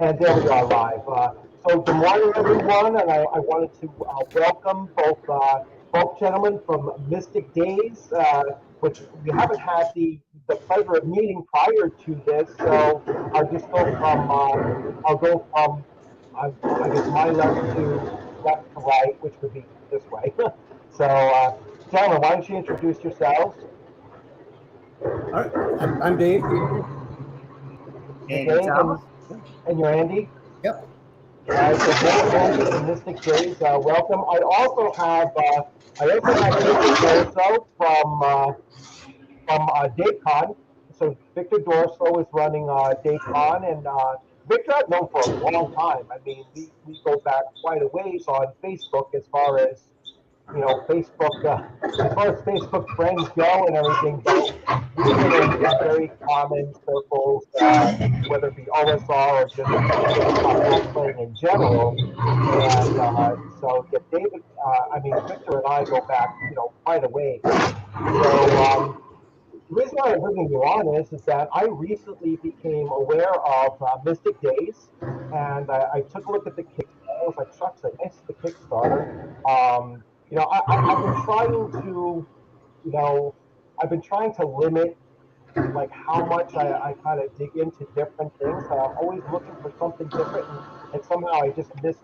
And there we are live. So good morning, everyone, and I wanted to welcome both gentlemen from Mystic Days, which we haven't had the pleasure of meeting prior to this. So I'll just go from I guess my left to right, which would be this way. So, gentlemen, why don't you introduce yourselves? All right, I'm Dave. Dave, and you're Andy? Yep. So Andy from Mystic Days, welcome. I also have Victor Dorso from DaveCon. So Victor Dorso is running DaveCon, and Victor I've known for a long time. I mean, we go back quite a ways on Facebook as far as Facebook, as far as Facebook friends go and everything, but we've been in very common circles, whether it be OSR or just playing in general. And so, yeah, David, Victor and I go back, quite a ways. So, the reason why I'm bringing you on is that I recently became aware of Mystic Days, and I took a look at the Kickstarter. I was like, shucks, I missed the Kickstarter. I've been trying to limit like how much I kind of dig into different things. I'm always looking for something different, and somehow I just missed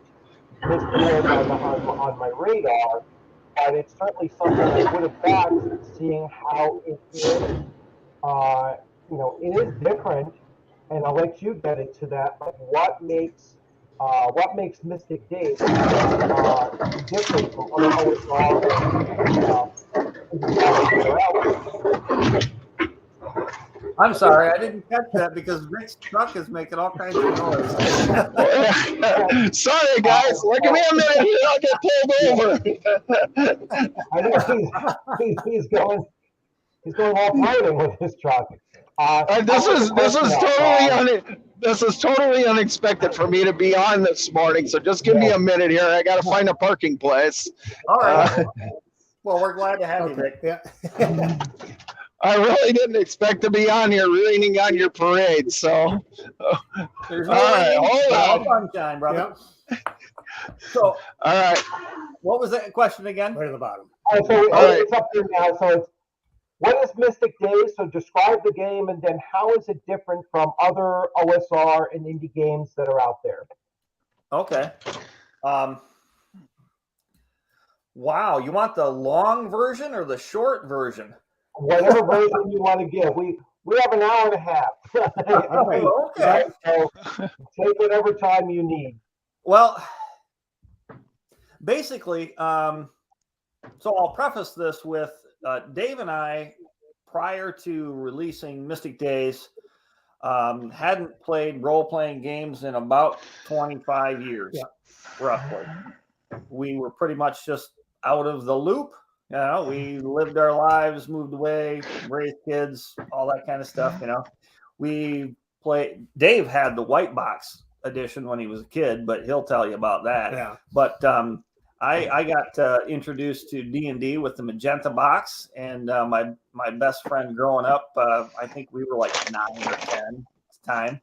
yours on my radar. But it's certainly something I would have backed, seeing how it is. It is different, and I'll let you get into that. But what makes Mystic Days different from other OSR? I'm sorry, I didn't catch that because Rick's truck is making all kinds of noise. Sorry, guys. Give me a minute here. I'll get pulled over. I think he's going off roading with his truck. This is totally unexpected for me to be on this morning. So just give me a minute here. I got to find a parking place. All right. Well, we're glad to have you, Rick. Yeah. I really didn't expect to be on here raining on your parade. So, there's all right, hold on. Sunshine, brother. Yep. So, all right. What was that question again? Right at the bottom. It's up there now. So it's, what is Mystic Days? So describe the game, and then how is it different from other OSR and indie games that are out there? Okay. Wow, you want the long version or the short version? Whatever version you want to give. We have an hour and a half. Okay. So take whatever time you need. Well, basically, so I'll preface this with Dave and I, prior to releasing Mystic Days, hadn't played role-playing games in about 25 years, roughly. We were pretty much just out of the loop. We lived our lives, moved away, raised kids, all that kind of stuff. Dave had the white box edition when he was a kid, but he'll tell you about that. Yeah. But I got introduced to D&D with the magenta box, and my best friend growing up, I think we were like 9 or 10 at the time,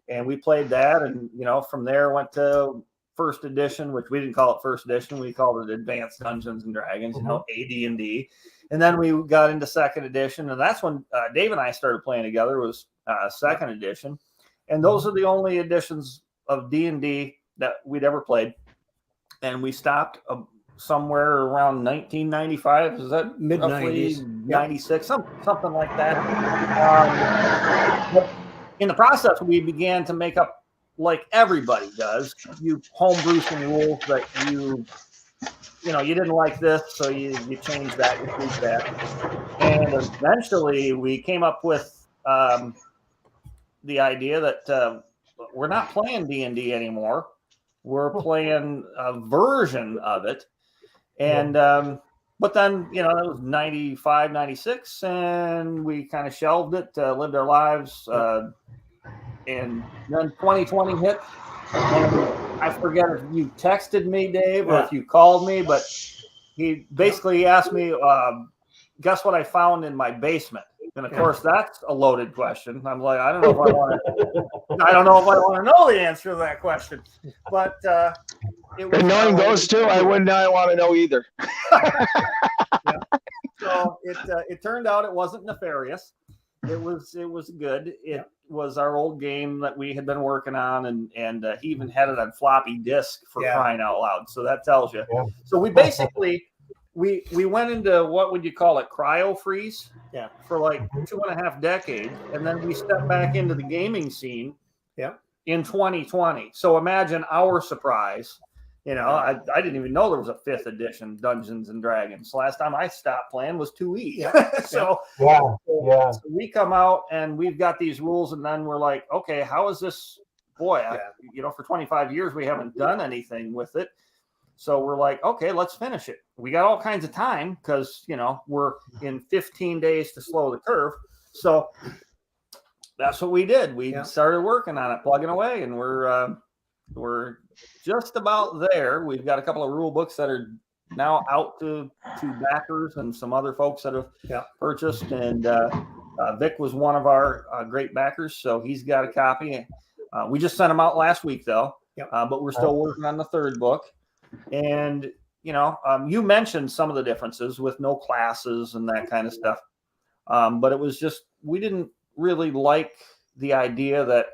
and we played that, and from there went to first edition, which we didn't call it first edition, we called it Advanced Dungeons and Dragons, AD&D, and then we got into second edition, and that's when Dave and I started playing together, was second edition, and those are the only editions of D&D that we'd ever played. And we stopped somewhere around 1995. Is that mid-90s? 96, something like that. But in the process, we began to make up, like everybody does. You homebrew some rules that you didn't like this, so you change that, you tweak that. And eventually, we came up with the idea that we're not playing D&D anymore. We're playing a version of it. And, but then, it was 95, 96, and we kind of shelved it, lived our lives. And then 2020 hit. And I forget if you texted me, Dave, or if you called me, but he basically asked me, guess what I found in my basement? And of course, that's a loaded question. I'm like, I don't know if I want to know the answer to that question. But it was And knowing those two, I would not want to know either. Yeah. So it turned out it wasn't nefarious. It was good. It was our old game that we had been working on, and he even had it on floppy disk for crying out loud. So that tells you. Yeah. So we basically we went into, what would you call it, cryo freeze? Yeah. For like 2.5 decades, and then we stepped back into the gaming scene. Yeah. In 2020. So imagine our surprise. You know, I didn't even know there was a 5th edition Dungeons and Dragons. Last time I stopped playing was 2E. So we come out and we've got these rules, and then we're like, okay, how is this? Boy, for 25 years we haven't done anything with it. So we're like, okay, let's finish it. We got all kinds of time because, we're in 15 days to slow the curve. So that's what we did. We started working on it, plugging away, and we're just about there. We've got a couple of rule books that are now out to backers and some other folks that have purchased. And Vic was one of our great backers, so he's got a copy. We just sent them out last week, though. But we're still working on the 3rd book. And you mentioned some of the differences with no classes and that kind of stuff. But it was just, we didn't really like the idea that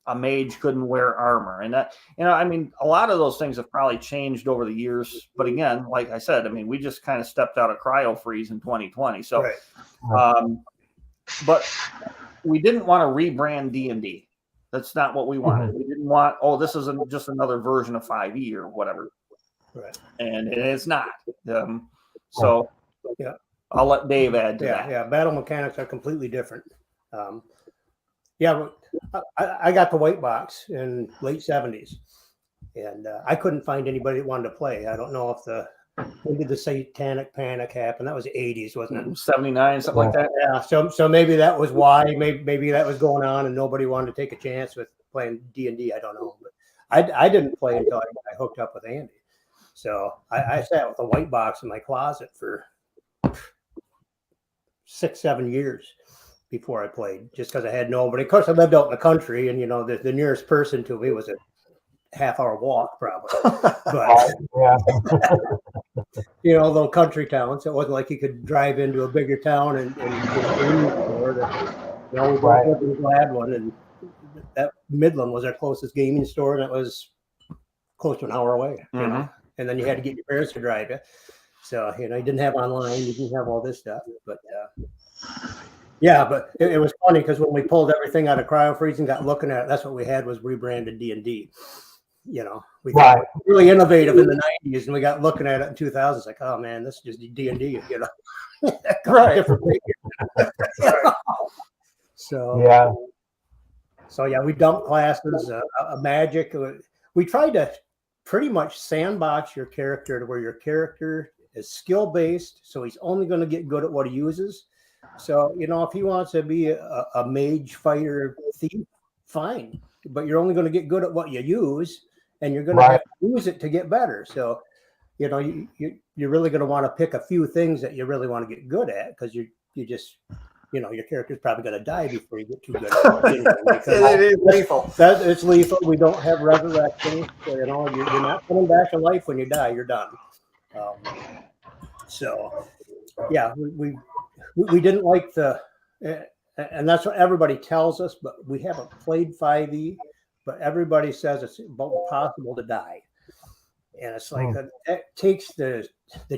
a mage couldn't wear armor. And that, a lot of those things have probably changed over the years. But again, like I said, we just kind of stepped out of cryo freeze in 2020. So, but we didn't want to rebrand D&D. That's not what we wanted. We didn't want, this isn't just another version of 5e or whatever. Right. And it's not. So I'll let Dave add to that. Yeah, battle mechanics are completely different. I got the white box in late 70s, and I couldn't find anybody that wanted to play. I don't know if when did the Satanic Panic happen? That was the 80s, wasn't it? 79, something like that. Yeah, so maybe that was why. Maybe that was going on, and nobody wanted to take a chance with playing D&D. I don't know, but I didn't play until I hooked up with Andy. So I sat with a white box in my closet for 6-7 years before I played, just because I had nobody. Of course, I lived out in the country, and the nearest person to me was a half-hour walk, probably. But little country towns. So it wasn't like you could drive into a bigger town and we lived in Gladwin, and that Midland was our closest gaming store, and it was close to an hour away. And then you had to get your parents to drive you. So you didn't have online, you didn't have all this stuff, but. But it was funny because when we pulled everything out of cryo freeze and got looking at it, that's what we had was rebranded D&D. We got really innovative in the 90s, and we got looking at it in 2000. It's like, oh man, this is just D&D, different So we dumped classes, magic. We tried to pretty much sandbox your character to where your character is skill based, so he's only going to get good at what he uses. So, if he wants to be a mage, fighter, thief, fine. But you're only going to get good at what you use, and you're going to have to use it to get better. So, you're really going to want to pick a few things that you really want to get good at, because you just, your character's probably going to die before you get too good at it. It is lethal. It's lethal. We don't have resurrection. So, you're not coming back to life when you die. You're done. We didn't like and that's what everybody tells us, but we haven't played 5e, but everybody says it's about possible to die. And it's like, that takes the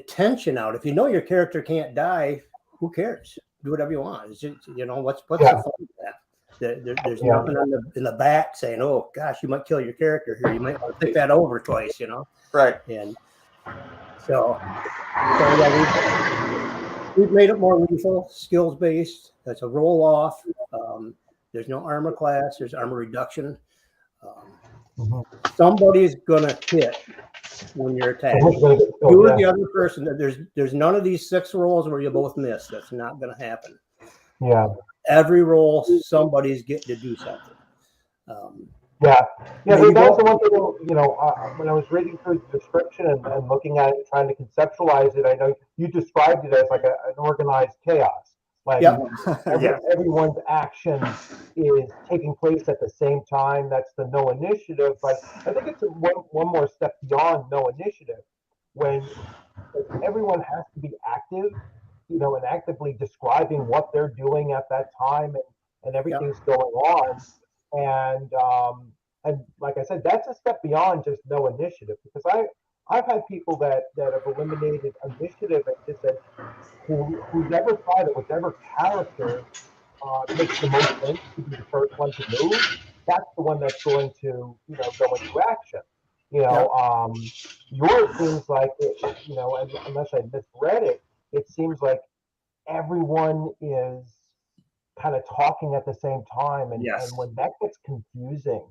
tension out. If you know your character can't die, who cares? Do whatever you want. It's just, what's the fun of that? There's nothing in the back saying, oh gosh, you might kill your character here. You might want to think that over twice, Right. And we've made it more lethal, skills based. That's a roll off. There's no armor class. There's armor reduction. Somebody's gonna hit when you're attacked. You or the other person. There's none of these 6 rolls where you both miss. That's not gonna happen. Every roll, somebody's getting to do something. There's also one thing, when I was reading through the description and looking at it, trying to conceptualize it, I know you described it as like an organized chaos. Like Yeah. everyone's action is taking place at the same time. That's the no initiative. But I think it's one more step beyond no initiative when everyone has to be active, and actively describing what they're doing at that time and everything's going on. And like I said, that's a step beyond just no initiative because I've had people that have eliminated initiative and just said who's ever tried it, whichever character makes the most sense to be the first one to move, that's the one that's going to go into action. Yours seems like and unless I misread it, it seems like everyone is kind of talking at the same time, and Yes. when that gets confusing,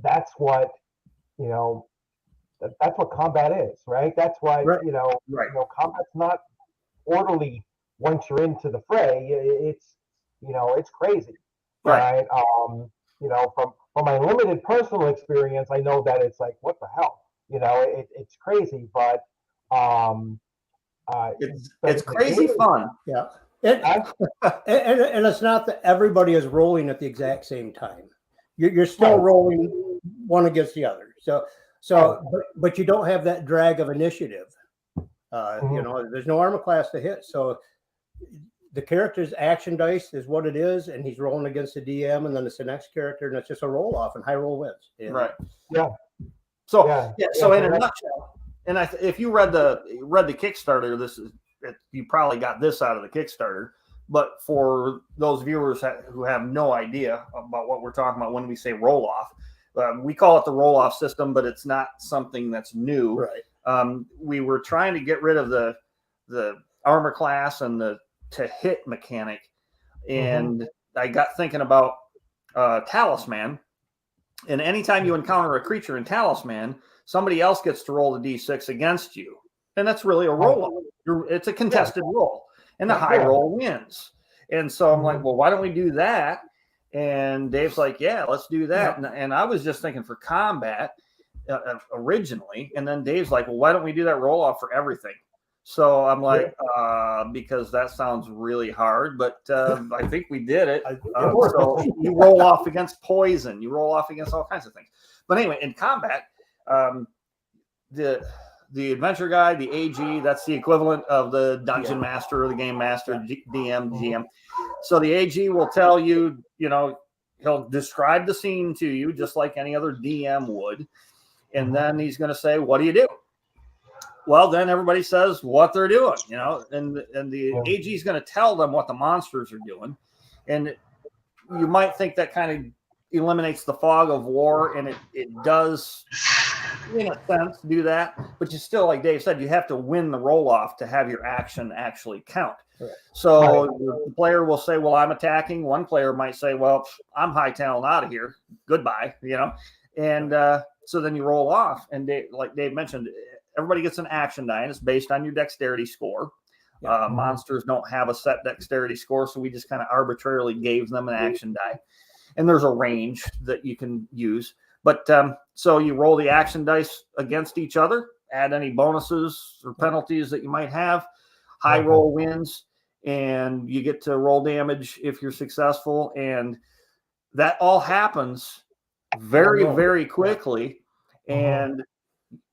that's what that's what combat is, right? That's why Right. combat's not orderly once you're into the fray. It's crazy, Right. From my limited personal experience, I know that it's like, what the hell, it's crazy, but it's crazy fun. Yeah. And it's not that everybody is rolling at the exact same time. You're still rolling one against the other. But you don't have that drag of initiative. There's no armor class to hit. So the character's action dice is what it is, and he's rolling against the DM, and then it's the next character, and it's just a roll off, and high roll wins. Right. Yeah. So in a nutshell, and if you read the Kickstarter, you probably got this out of the Kickstarter. But for those viewers who have no idea about what we're talking about when we say roll off, we call it the roll off system, but it's not something that's new. Right. We were trying to get rid of the armor class and the to hit mechanic, and I got thinking about Talisman. And anytime you encounter a creature in Talisman, somebody else gets to roll the d6 against you. And that's really a roll. It's a contested roll. And the high roll wins. And so I'm like, well, why don't we do that? And Dave's like, yeah, let's do that. And I was just thinking for combat originally. And then Dave's like, well, why don't we do that roll off for everything? So I'm like, because that sounds really hard, but I think we did it. So you roll off against poison, you roll off against all kinds of things. But anyway, in combat, the adventure guide, the AG, that's the equivalent of the dungeon master or the game master, DM, GM. So the AG will tell you, he'll describe the scene to you just like any other DM would. And then he's going to say, what do you do? Well, then everybody says what they're doing, and the AG is going to tell them what the monsters are doing. And you might think that kind of eliminates the fog of war, and it does, in a sense, do that. But you still, like Dave said, you have to win the roll-off to have your action actually count. Right. So the player will say, well, I'm attacking. One player might say, well, I'm hightailing out of here. Goodbye, And so then you roll off. And like Dave mentioned, everybody gets an action die, and it's based on your dexterity score. Monsters don't have a set dexterity score, so we just kind of arbitrarily gave them an action die. And there's a range that you can use. But so you roll the action dice against each other, add any bonuses or penalties that you might have. High roll wins, and you get to roll damage if you're successful. And that all happens very, very quickly. And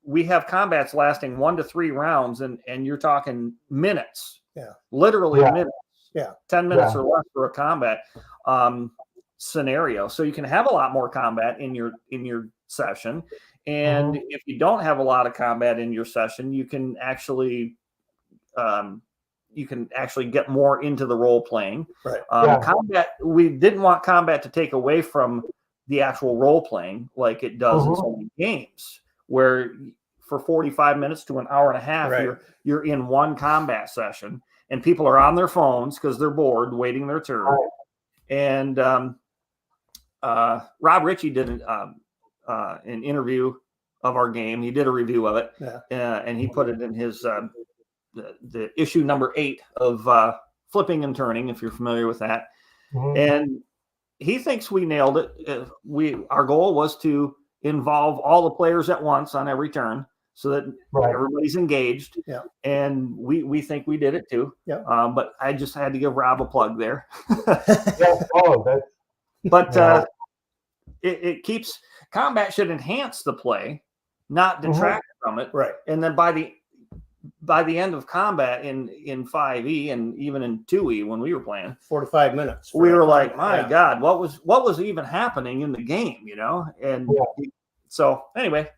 we have combats lasting 1 to 3 rounds, and you're talking minutes. Literally minutes. 10 minutes or less for a combat scenario. So you can have a lot more combat in your session. And if you don't have a lot of combat in your session, you can actually get more into the role playing. Combat, we didn't want combat to take away from the actual role playing like it does in so many games, where for 45 minutes to an hour and a half, you're in one combat session, and people are on their phones because they're bored waiting their turn. And Rob Ritchie did an interview of our game. He did a review of it, and he put it in his the issue number 8 of Flipping and Turning, if you're familiar with that. And he thinks we nailed it. Our goal was to involve all the players at once on every turn. so that everybody's engaged. Yeah. And we think we did it too. Yeah. But I just had to give Rob a plug there. But it keeps combat should enhance the play, not detract from it. Right. And then by the end of combat in 5e and even in 2e when we were playing 45 minutes, we were like, my God, what was even happening in the game, And so anyway,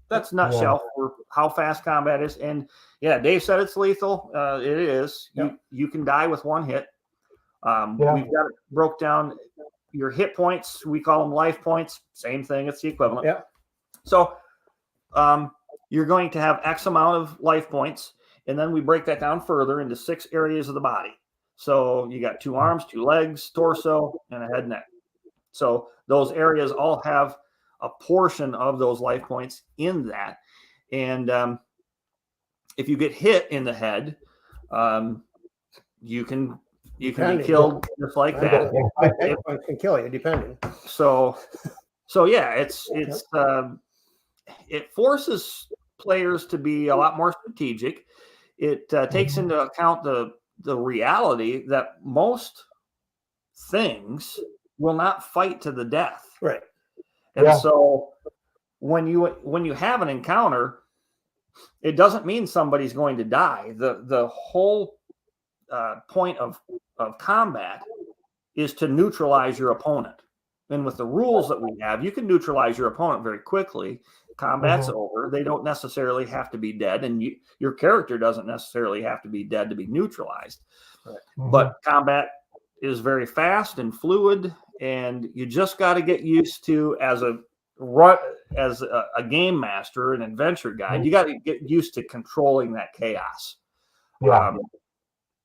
that's nutshell for how fast combat is. And Dave said it's lethal. It is. You can die with one hit. We've got it broke down. Your hit points, we call them life points. Same thing. It's the equivalent. Yeah. So you're going to have X amount of life points, and then we break that down further into 6 areas of the body. So you got 2 arms, 2 legs, torso, and a head and neck. So those areas all have a portion of those life points in that. And if you get hit in the head, you can be killed just like that. It can kill you, depending. So it forces players to be a lot more strategic. It takes into account the reality that most things will not fight to the death. Right. And so when you have an encounter, it doesn't mean somebody's going to die. The whole point of combat is to neutralize your opponent. And with the rules that we have, you can neutralize your opponent very quickly. Combat's over. They don't necessarily have to be dead, and your character doesn't necessarily have to be dead to be neutralized. Right. But combat is very fast and fluid, and you just got to get used to as a game master, an adventure guide. You got to get used to controlling that chaos. Yeah.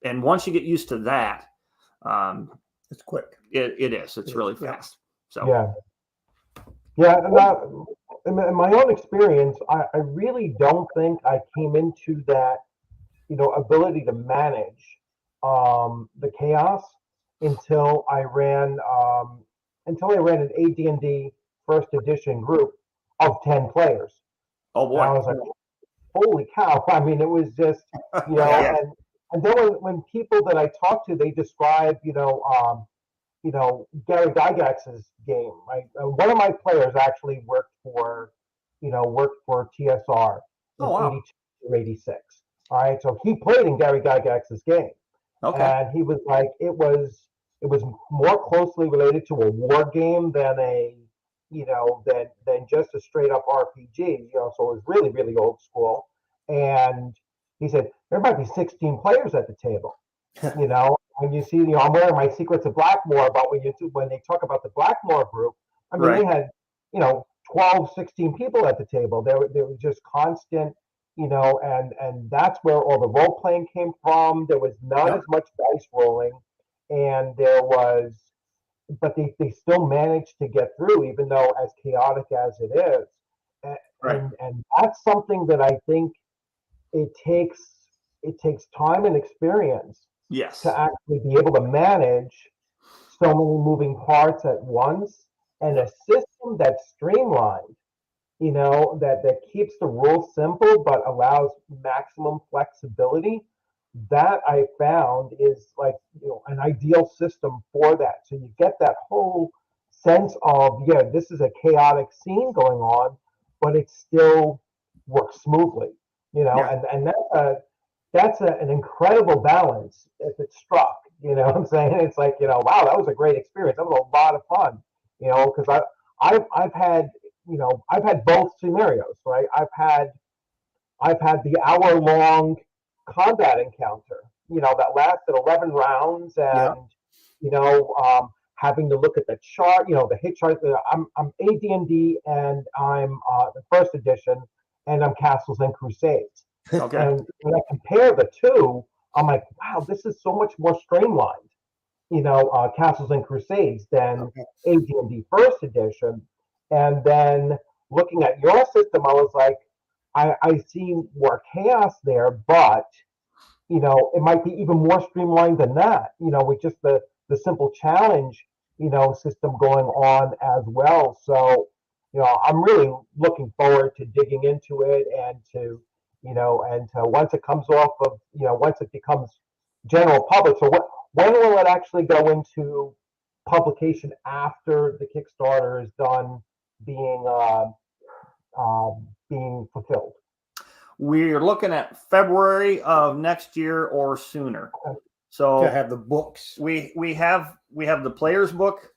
And once you get used to that, it's quick. It is. It's really fast. So in my own experience, I really don't think I came into that, ability to manage the chaos until I ran an AD&D first edition group of 10 players. Oh boy! And I was like, holy cow! I mean, it was just and then when people that I talked to, they describe Gary Gygax's game, right? One of my players actually worked for TSR in 82 or 86. All right, so he played in Gary Gygax's game, and he was like, it was more closely related to a war game than than just a straight up RPG. So it was really, really old school. And he said there might be 16 players at the table, When you see, I'm wearing my Secrets of Blackmore, but when they talk about the Blackmore group, I mean, they had, 12, 16 people at the table. There was just constant, and that's where all the role playing came from. There was not as much dice rolling, and but they still managed to get through, even though as chaotic as it is. And that's something that I think it takes time and experience. Yes. To actually be able to manage so many moving parts at once, and a system that's streamlined, that keeps the rules simple but allows maximum flexibility. That I found is like, an ideal system for that. So you get that whole sense of, this is a chaotic scene going on, but it still works smoothly, and that's an incredible balance if it's struck. You know what I'm saying? It's like, wow, that was a great experience. That was a lot of fun, because I've had both scenarios, right? I've had the hour-long combat encounter, that lasted 11 rounds, and having to look at the chart, the hit chart. I'm AD&D, and I'm the first edition, and I'm Castles and Crusades. Okay. And when I compare the two, I'm like, wow, this is so much more streamlined, Castles and Crusades than AD&D First Edition. And then looking at your system, I was like, I see more chaos there, but, it might be even more streamlined than that, with just the simple challenge, system going on as well. So, I'm really looking forward to digging into it and to once it comes off of once it becomes general public. So when will it actually go into publication after the Kickstarter is done being fulfilled? We're looking at February of next year or sooner. Okay. So To have the books. we have the player's book,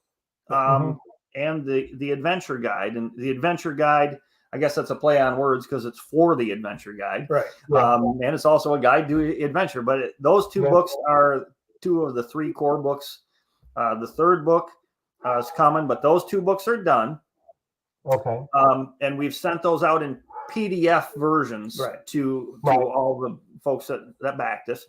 and the adventure guide. And the adventure guide, I guess that's a play on words because it's for the adventure guide. Right. And it's also a guide to adventure. But those two books are two of the three core books. The third book is coming, but those two books are done. Okay. And we've sent those out in PDF versions to all the folks that backed us.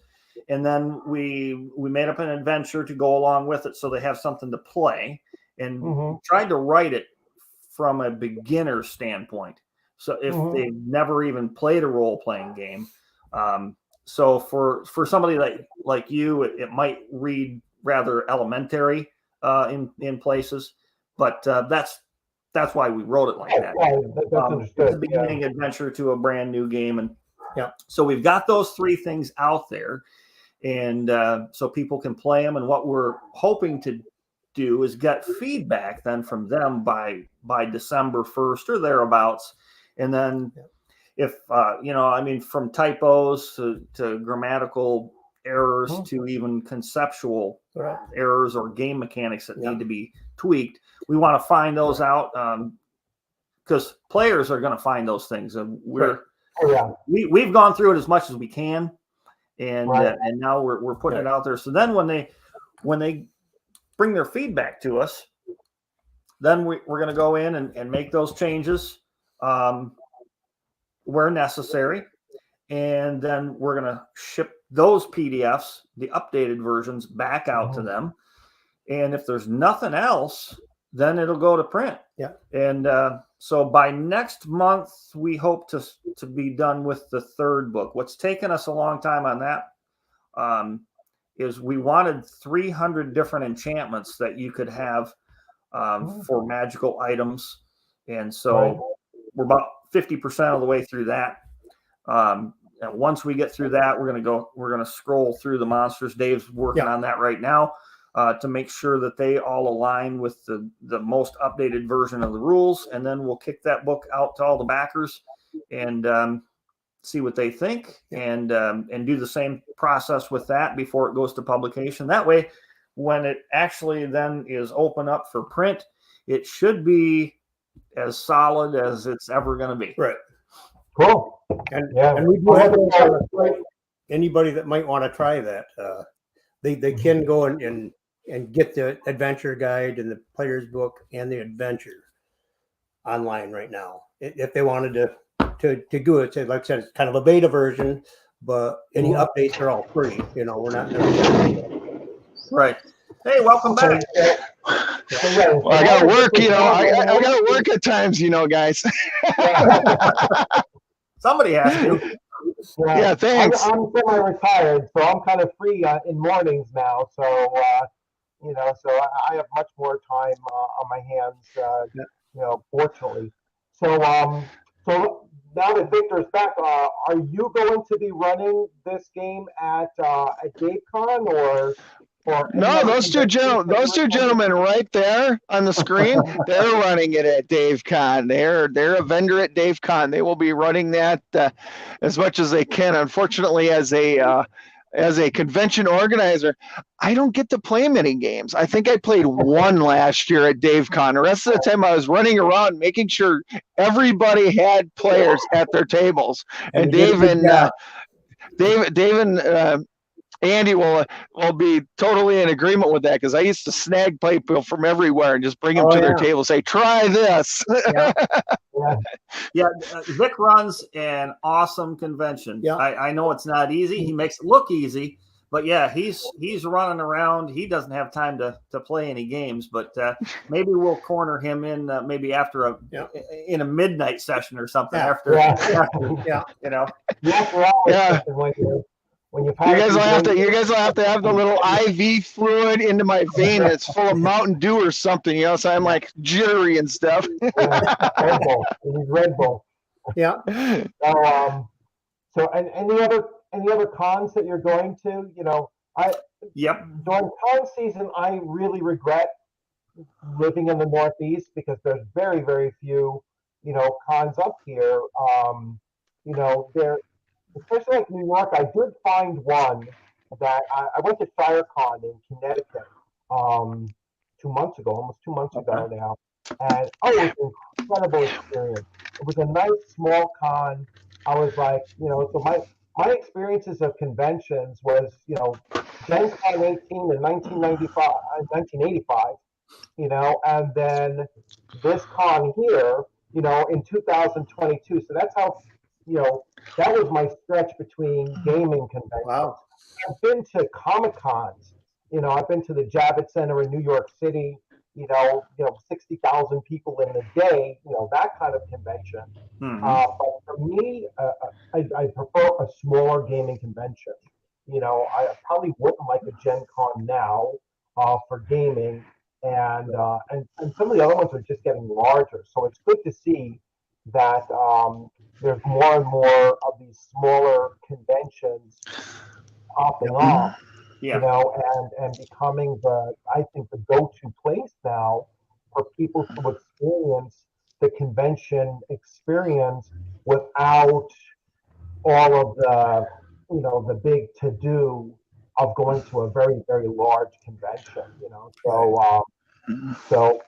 And then we made up an adventure to go along with it so they have something to play, and tried to write it from a beginner standpoint. So if they've never even played a role-playing game. So for somebody like you, it might read rather elementary in places, but that's why we wrote it like that. That's understood. It's a beginning adventure to a brand new game. And so we've got those three things out there, and so people can play them. And what we're hoping to do is get feedback then from them by December 1st or thereabouts. And then if, from typos to grammatical errors to even conceptual errors or game mechanics that need to be tweaked, we want to find those out, because players are going to find those things. And we've gone through it as much as we can, and now we're putting it out there. So then when they bring their feedback to us, then we're going to go in and make those changes where necessary, and then we're going to ship those PDFs, the updated versions, back out to them. And if there's nothing else, then it'll go to print. And so by next month, we hope to be done with the third book. What's taken us a long time on that is we wanted 300 different enchantments that you could have for magical items. And so we're about 50% of the way through that. And once we get through that, we're going to scroll through the monsters. Dave's working on that right now. To make sure that they all align with the most updated version of the rules. And then we'll kick that book out to all the backers and see what they think, and do the same process with that before it goes to publication. That way, when it actually then is open up for print, it should be as solid as it's ever going to be. Right. Cool. And we do have anybody that might want to try that. They can go and get the adventure guide and the player's book and the adventure online right now. If they wanted to do it, like I said, it's kind of a beta version, but any updates are all free. We're not right. Hey, welcome back. Well, I got to work. I got to work at times. Guys. Somebody has to. Yeah, thanks. I'm semi-retired, so I'm kind of free in mornings now. So so I have much more time on my hands. Fortunately. So now that Victor's back, are you going to be running this game at DaveCon or? No, those two gentlemen right there on the screen, they're running it at DaveCon. They're a vendor at DaveCon. They will be running that as much as they can. Unfortunately, as a convention organizer, I don't get to play many games. I think I played one last year at DaveCon. The rest of the time I was running around making sure everybody had players at their tables. And Dave and Andy will be totally in agreement with that, because I used to snag people from everywhere and just bring them to their table, say, try this. Vic runs an awesome convention. I know it's not easy. He makes it look easy, but he's running around. He doesn't have time to play any games, but maybe we'll corner him in maybe after in a midnight session or something. when you've You had guys will have to. drinks- You guys will have to have the little IV fluid into my vein that's full of Mountain Dew or something. You know, so I'm like jittery and stuff. Red Bull. You need Red Bull. Yeah. So any other cons that you're going to? You know, Yep. during con season, I really regret living in the Northeast because there's very, very few, you know, cons up here. You know, especially like New York, I did find one that I went to ShireCon in Connecticut 2 months ago, almost 2 months ago now. And it was an incredible experience. It was a nice small con. I was like, you know, so my experiences of conventions was, you know, Gen Con 18 in 1985, you know, and then this con here, you know, in 2022. So that's how, you know, that was my stretch between gaming conventions. Wow. I've been to Comic Cons, you know, I've been to the Javits Center in New York City, you know, 60,000 people in a day, you know, that kind of convention. But for me, I prefer a smaller gaming convention. You know, I probably wouldn't like a Gen Con now for gaming, and some of the other ones are just getting larger. So it's good to see that there's more and more of these smaller conventions popping off. Yeah. You know, and becoming I think the go-to place now for people to experience the convention experience without all of the, you know, the big to-do of going to a very, very large convention, you know. So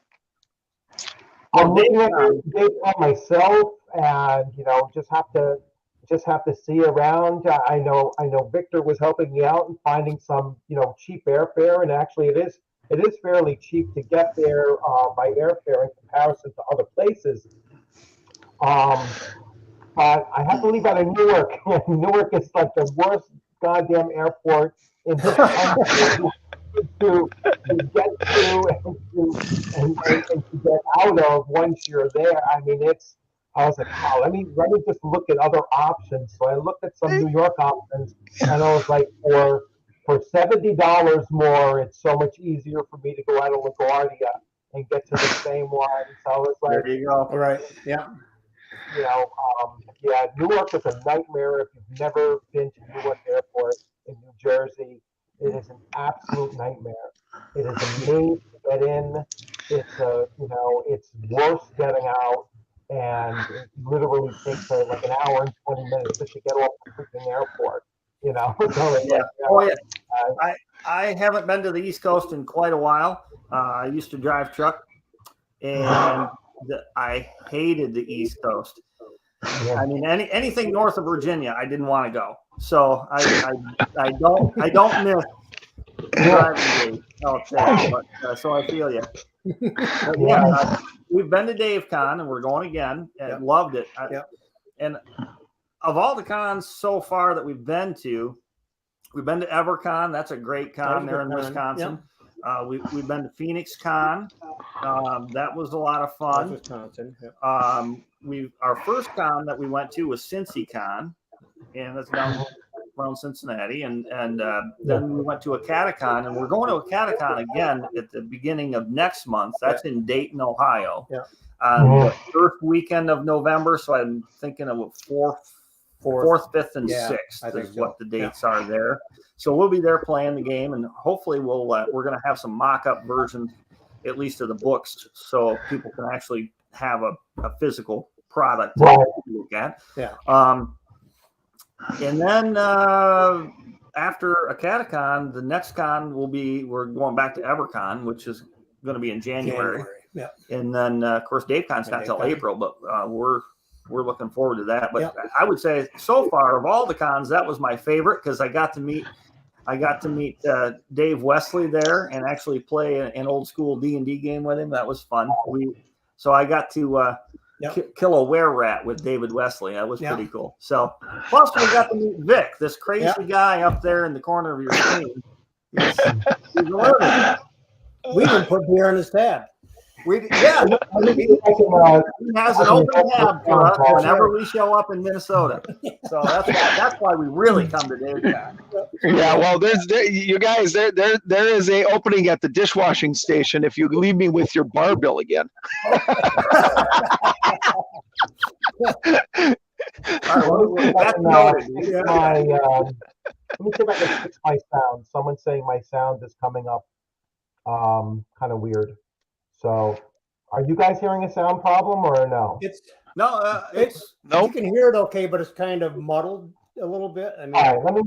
I'm looking at it myself, and you know, just have to see around. I know Victor was helping me out in finding some, you know, cheap airfare, and actually it is fairly cheap to get there by airfare in comparison to other places. But I have to leave out of Newark. Newark is like the worst goddamn airport in the country to get to and to get out of once you're there. I mean, I was like, wow, let me just look at other options. So I looked at some New York options, and I was like, for $70 more, it's so much easier for me to go out of LaGuardia and get to the same one. So I was like, There you go. All right. Yeah. you know, Newark is a nightmare. If you've never been to Newark Airport in New Jersey, it is an absolute nightmare. It is a maze to get in. It's worse getting out, and it literally takes like an hour and 20 minutes just to get off the freaking airport. You know, so it's I haven't been to the East Coast in quite a while. I used to drive truck, and I hated the East Coast. I mean, anything north of Virginia, I didn't want to go. So I don't miss driving days out there. But, so I feel you. But we've been to Dave Con, and we're going again, and loved it. And of all the cons so far that we've been to EverCon. That's a great con there in Wisconsin. We've been to Phoenix Con. That was a lot of fun. Wisconsin. Our first con that we went to was Cincy Con, and that's down around Cincinnati. And then we went to a Catacon, and we're going to a Catacon again at the beginning of next month. That's in Dayton, Ohio. The first weekend of November. So I'm thinking of fourth, fifth, and sixth is what the dates are there. So we'll be there playing the game, and hopefully we're going to have some mock-up versions, at least of the books, so people can actually have a physical product to look at. And then after a Catacon, the next con we're going back to EverCon, which is going to be in January. And then of course DaveCon's not till April, but we're looking forward to that. But I would say so far of all the cons, that was my favorite because I got to meet Dave Wesley there and actually play an old school D&D game with him. That was fun. So I got to kill a were-rat with David Wesley. That was pretty cool. So plus we got to meet Vic, this crazy guy up there in the corner of your screen. He's learning. We even put beer on his tab. Yeah, he has an open tab for us whenever we show up in Minnesota. So that's why we really come to Dave Con. Yeah, well, you guys, there is a opening at the dishwashing station if you leave me with your bar bill again. That's noted. Let me see if I can fix my sound. Someone's saying my sound is coming up kind of weird. So, are you guys hearing a sound problem or no? It's Nope. You can hear it okay, but it's kind of muddled a little bit. I mean, All right,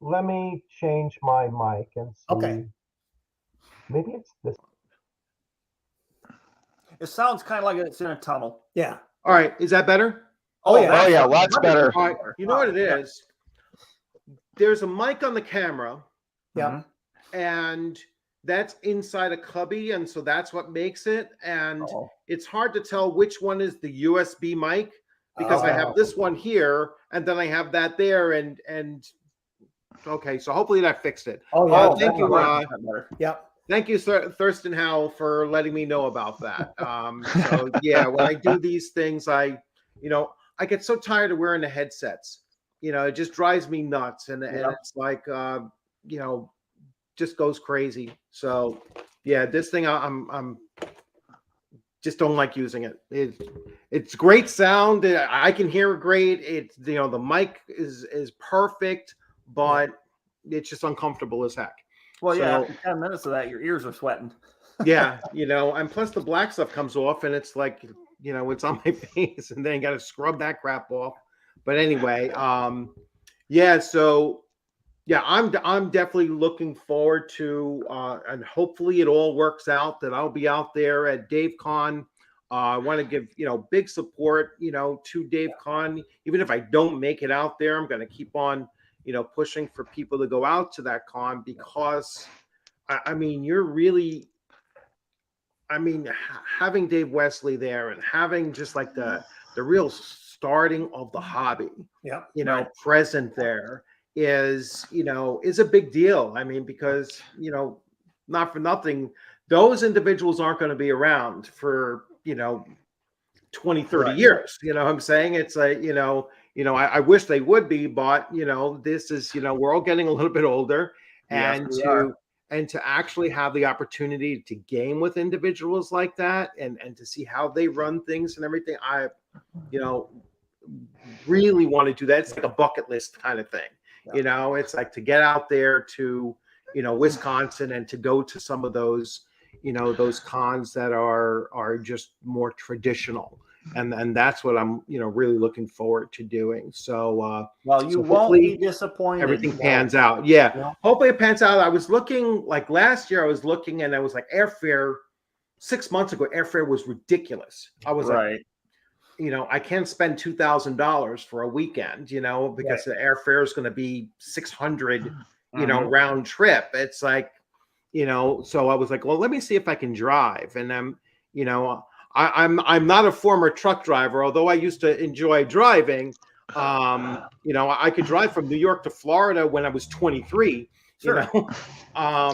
let me change my mic and see. Okay. Maybe it's this. It sounds kind of like it's in a tunnel. yeah. All right, is that better? Oh, yeah. Oh yeah, lots better. All right, you know what it is? There's a mic on the camera, Yeah. and that's inside a cubby, and so that's what makes it. And it's hard to tell which one is the USB mic because I have this one here, and then I have that there, and okay, so hopefully that fixed it. Oh yeah. Thank you, Yeah. thank you, Thurston Howell, for letting me know about that. So yeah, when I do these things, I get so tired of wearing the headsets. It just drives me nuts, and it's like just goes crazy. So yeah, this thing I'm just don't like using it. It's great sound. I can hear it great. It's the mic is perfect, but it's just uncomfortable as heck. Well, yeah, after 10 minutes of that, your ears are sweating. Yeah, and plus the black stuff comes off, and it's like, it's on my face, and then you got to scrub that crap off. But anyway, yeah, so yeah, I'm definitely looking forward to, and hopefully it all works out, that I'll be out there at Dave Con. I want to give, big support, to Dave Con. Even if I don't make it out there, I'm going to keep on, pushing for people to go out to that con, because I mean, having Dave Wesley there and having just like the real starting of the hobby, present there is a big deal. I mean, because, not for nothing, those individuals aren't going to be around for, 20, 30 years. You know what I'm saying? It's like, I wish they would be, but, this is, we're all getting a little bit older, and to actually have the opportunity to game with individuals like that, and to see how they run things and everything, I, really want to do that. It's like a bucket list kind of thing. It's like to get out there to, Wisconsin, and to go to some of those, those cons that are just more traditional. And that's what I'm, really looking forward to doing. So, well, you won't be disappointed. Everything pans out. Yeah. Hopefully it pans out. I was looking, like last year, and I was like, airfare 6 months ago, airfare was ridiculous. I was like, I can't spend $2,000 for a weekend, because the airfare is going to be $600, round trip. It's like, so I was like, well, let me see if I can drive. And I'm not a former truck driver, although I used to enjoy driving. I could drive from New York to Florida when I was 23. Sure. A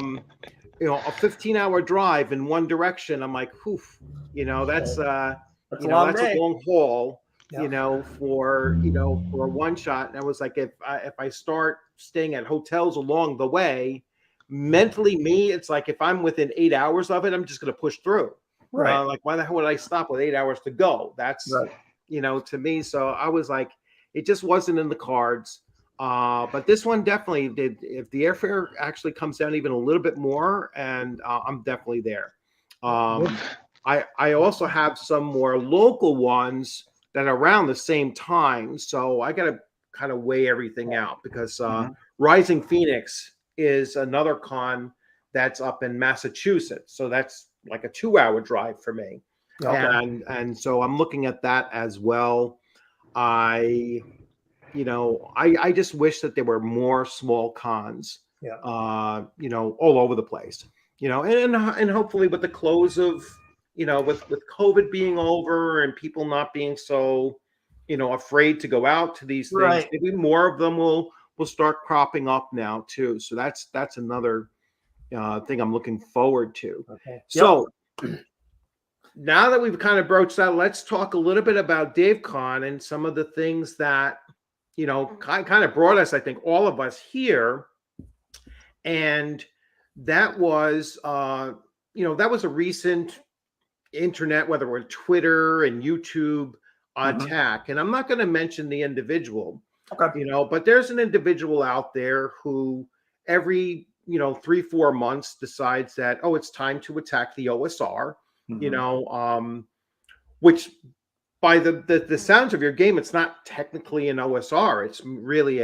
15-hour drive in one direction. I'm like, oof, that's a long haul. For a one shot. And I was like, if I start staying at hotels along the way, mentally, it's like if I'm within 8 hours of it, I'm just going to push through. Right. Like, why the hell would I stop with 8 hours to go? That's, to me. So I was like, it just wasn't in the cards. But this one definitely did. If the airfare actually comes down even a little bit more, and I'm definitely there. I also have some more local ones that are around the same time. So I got to kind of weigh everything out, because Rising Phoenix is another con that's up in Massachusetts. So that's like a 2-hour drive for me. Okay. And so I'm looking at that as well. I just wish that there were more small cons, all over the place, and hopefully with the close of, with COVID being over and people not being so, afraid to go out to these things, maybe more of them will start cropping up now too. So that's another thing I'm looking forward to. Okay. So now that we've kind of broached that, let's talk a little bit about DaveCon and some of the things that, you know, kind of brought us, I think, all of us here. And that was, you know, that was a recent internet, whether it was Twitter and YouTube attack. And I'm not going to mention the individual, you know, but there's an individual out there who every, you know, 3-4 months decides that, oh, it's time to attack the OSR, you know, which by the sounds of your game, it's not technically an OSR. It's really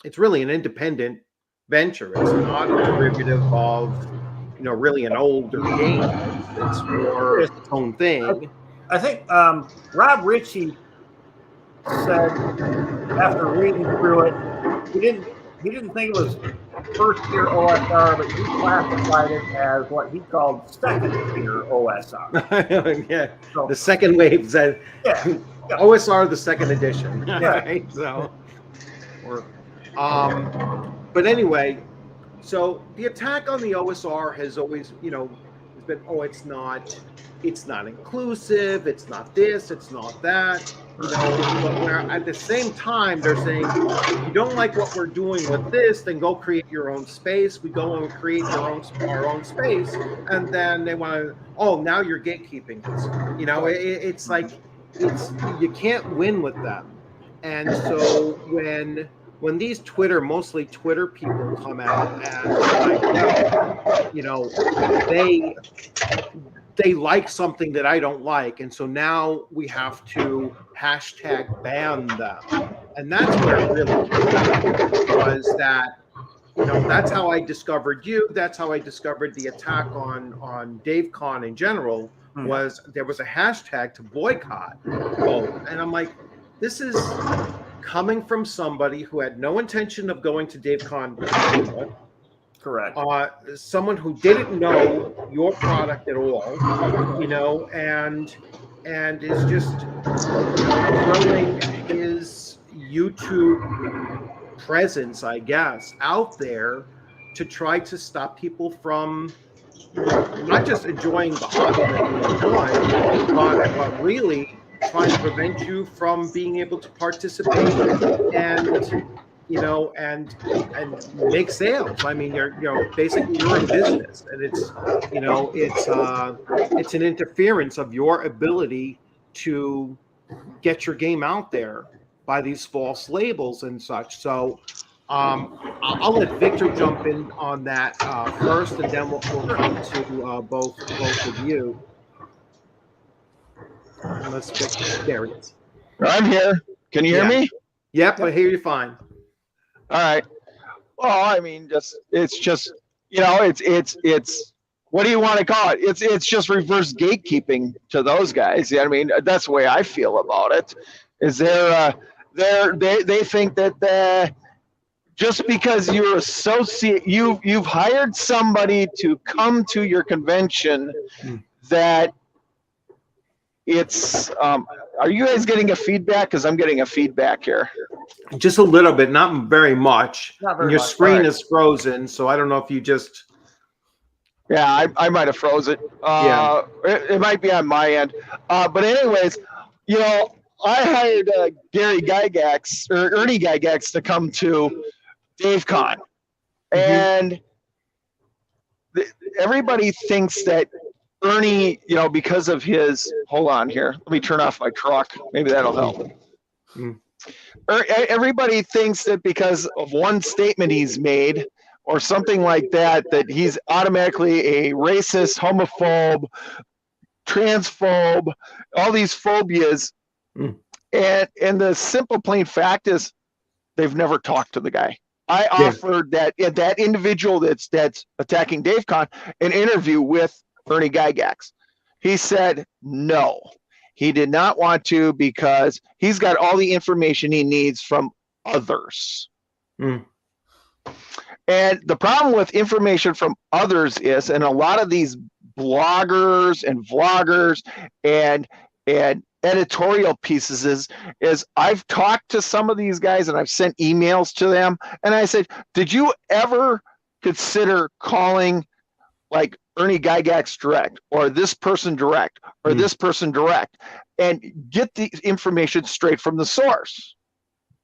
it's really an independent venture. It's not a derivative of, you know, really an older game. It's more its own thing. I think Rob Ritchie said after reading through it, he didn't think it was first tier OSR, but he classified it as what he called second tier OSR. Yeah, So, the second wave said yeah. OSR, the second edition. Yeah. Right? So, but anyway, so the attack on the OSR has always, you know, has been, oh, it's not inclusive, it's not this, it's not that. You know, but where at the same time they're saying, if you don't like what we're doing with this, then go create your own space. We go and create our own space, and then they want to, oh, now you're gatekeeping us. You know, it's like you can't win with them. And so when these mostly Twitter people come out and like, you know, they like something that I don't like, and so now we have to hashtag ban them. And that's where it really came was that, you know, that's how I discovered you. That's how I discovered the attack on DaveCon in general. Was there was a hashtag to boycott. And I'm like, this is coming from somebody who had no intention of going to DaveCon. Correct. Someone who didn't know your product at all, you know, and is just throwing his YouTube presence, I guess, out there to try to stop people from not just enjoying the hobby that you enjoy, but really trying to prevent you from being able to participate and, you know, and make sales. I mean, you're basically you're in business, and it's, you know, it's an interference of your ability to get your game out there by these false labels and such. So I'll let Victor jump in on that first, and then we'll come to both of you. Unless Victor, there it is. I'm here. Can you hear me? Yep, I hear you fine. All right. Well, I mean, it's just, you know, it's what do you want to call it? It's just reverse gatekeeping to those guys. I mean, that's the way I feel about it. Is they think that just because you're associate, you've hired somebody to come to your convention, that it's are you guys getting a feedback? Because I'm getting a feedback here. Just a little bit, not very much. Not very and your much. screen is frozen, so I don't know if you just. Yeah, I might have froze it. Yeah. It might be on my end. But anyways, you know, I hired Ernie Gygax to come to DaveCon, and everybody thinks that Ernie, you know, because of his, hold on here, let me turn off my truck. Maybe that'll help. Everybody thinks that because of one statement he's made or something like that, that he's automatically a racist, homophobe, transphobe, all these phobias. And the simple plain fact is they've never talked to the guy. I offered that individual that's attacking DaveCon an interview with Ernie Gygax. He said no. He did not want to because he's got all the information he needs from others. And the problem with information from others is, and a lot of these bloggers and vloggers and editorial pieces is I've talked to some of these guys and I've sent emails to them, and I said, did you ever consider calling like Ernie Gygax direct, or this person direct, or this person direct, and get the information straight from the source.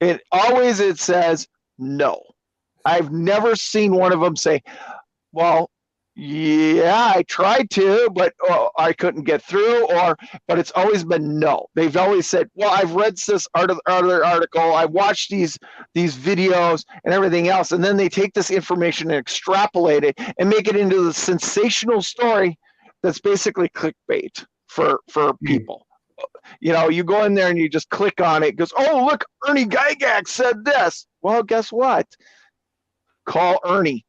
It says no. I've never seen one of them say, well, yeah, I tried to, but I couldn't get through, but it's always been no. They've always said, well, I've read this other article, I watched these videos and everything else, and then they take this information and extrapolate it and make it into the sensational story that's basically clickbait for people. You know, you go in there and you just click on it, goes, oh, look, Ernie Gygax said this. Well, guess what? Call Ernie.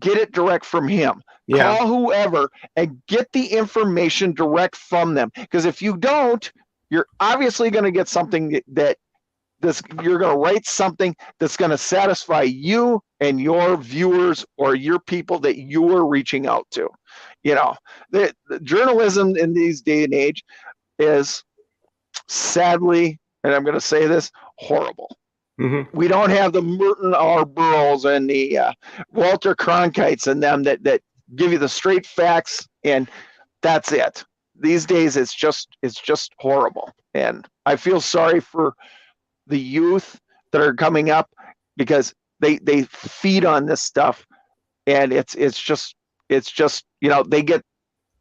Get it direct from him. Yeah. Call whoever and get the information direct from them. Because if you don't, you're obviously going to get something you're going to write something that's going to satisfy you and your viewers or your people that you are reaching out to. You know, the journalism in these day and age is sadly, and I'm going to say this, horrible. Mm-hmm. We don't have the Merton R. Burroughs and the Walter Cronkites and them that give you the straight facts, and that's it. These days, it's just horrible, and I feel sorry for the youth that are coming up because they feed on this stuff, and it's just you know, they get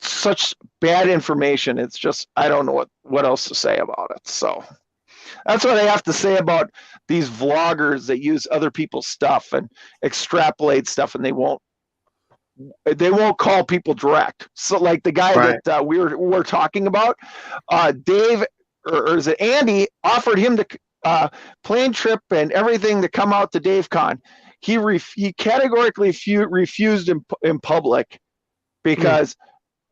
such bad information. It's just, I don't know what else to say about it. So that's what I have to say about these vloggers that use other people's stuff and extrapolate stuff, and they won't call people direct. So like the guy right. that we're talking about, Dave, or is it Andy, offered him the plane trip and everything to come out to DaveCon. He categorically refused in public because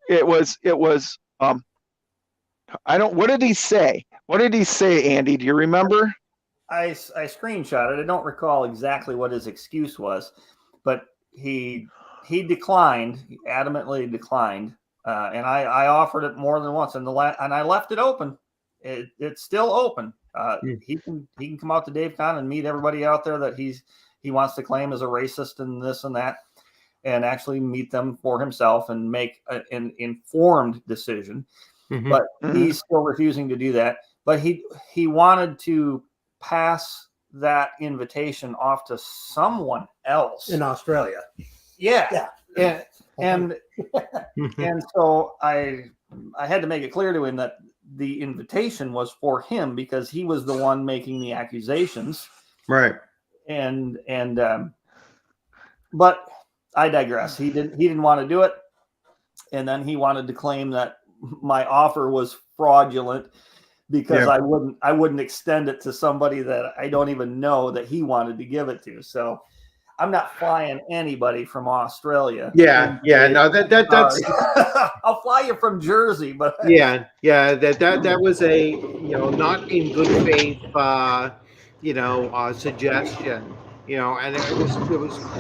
it was what did he say? What did he say, Andy? Do you remember? I screenshot it. I don't recall exactly what his excuse was, but he declined. He adamantly declined, and I offered it more than once, and I left it open. It's still open. He can come out to DaveCon and meet everybody out there that he wants to claim as a racist and this and that, and actually meet them for himself and make an informed decision. Mm-hmm. But he's still refusing to do that. But he wanted to pass that invitation off to someone else in Australia. Yeah. And so I had to make it clear to him that the invitation was for him because he was the one making the accusations. Right. But I digress. He didn't want to do it. And then he wanted to claim that my offer was fraudulent because I wouldn't extend it to somebody that I don't even know that he wanted to give it to. So I'm not flying anybody from Australia. Yeah. No, that's I'll fly you from Jersey, but that was a not in good faith suggestion. And it was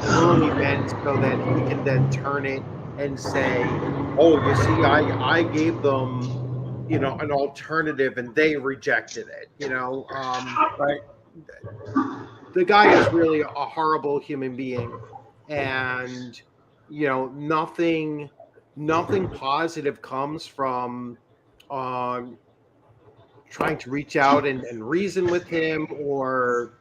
only meant so that he can then turn it and say, oh, you see, I gave them an alternative and they rejected it. Right. The guy is really a horrible human being, and nothing positive comes from trying to reach out and reason with him, or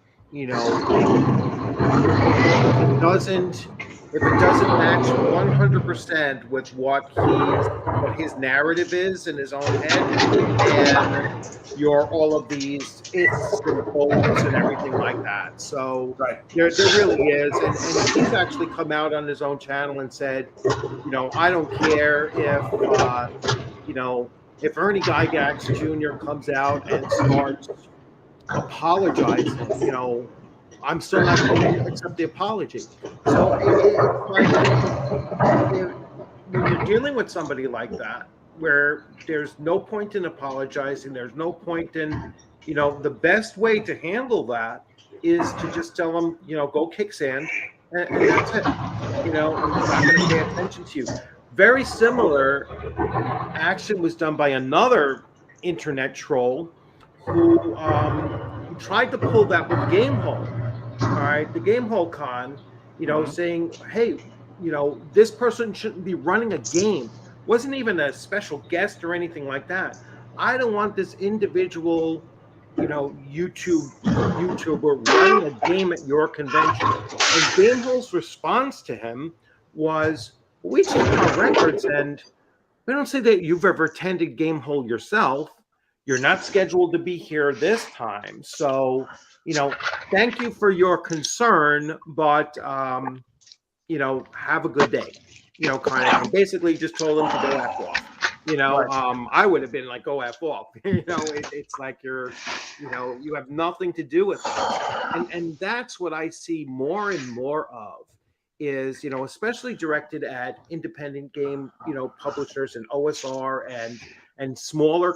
if it doesn't match 100% with what his narrative is in his own head, and all of these ifs and buts and everything like that. So right. there really is, and he's actually come out on his own channel and said, I don't care if Ernie Gygax Jr. comes out and starts apologizing, I'm still not going to accept the apology. So it's like when you're dealing with somebody like that, where there's no point in apologizing, there's no point in, the best way to handle that is to just tell them, go kick sand, and that's it. I'm not going to pay attention to you. Very similar action was done by another internet troll who tried to pull that with Gamehole. All right, the Gamehole Con, saying, hey, this person shouldn't be running a game. Wasn't even a special guest or anything like that. I don't want this individual, YouTuber running a game at your convention. And Gamehole's response to him was, we check our records and we don't say that you've ever attended Gamehole yourself. You're not scheduled to be here this time. So, thank you for your concern, but, have a good day. Kind of thing. Basically just told him to go F off. I would have been like, go F off. It's like you have nothing to do with it. And that's what I see more and more of is, especially directed at independent game, publishers and OSR and smaller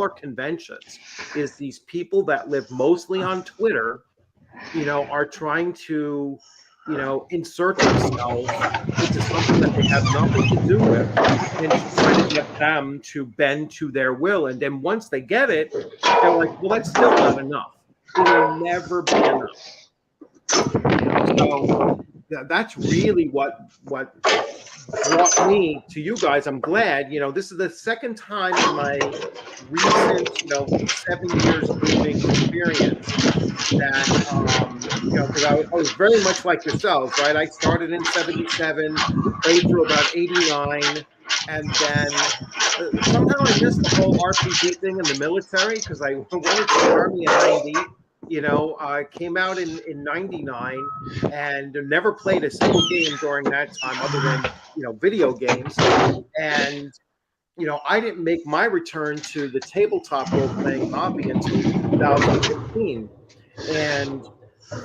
conventions, is these people that live mostly on Twitter, are trying to, insert themselves into something that they have nothing to do with, and trying to get them to bend to their will. And then once they get it, they're like, well, that's still not enough. It will never be enough. So that's really what brought me to you guys. I'm glad, this is the second time in my recent, 7 years gaming experience that, because I was very much like yourselves, right? I started in 77, played through about 89, and then somehow I missed the whole RPG thing in the military because I went into the Army in 90. I came out in 99 and never played a single game during that time other than, video games. And, I didn't make my return to the tabletop role-playing hobby until 2015. And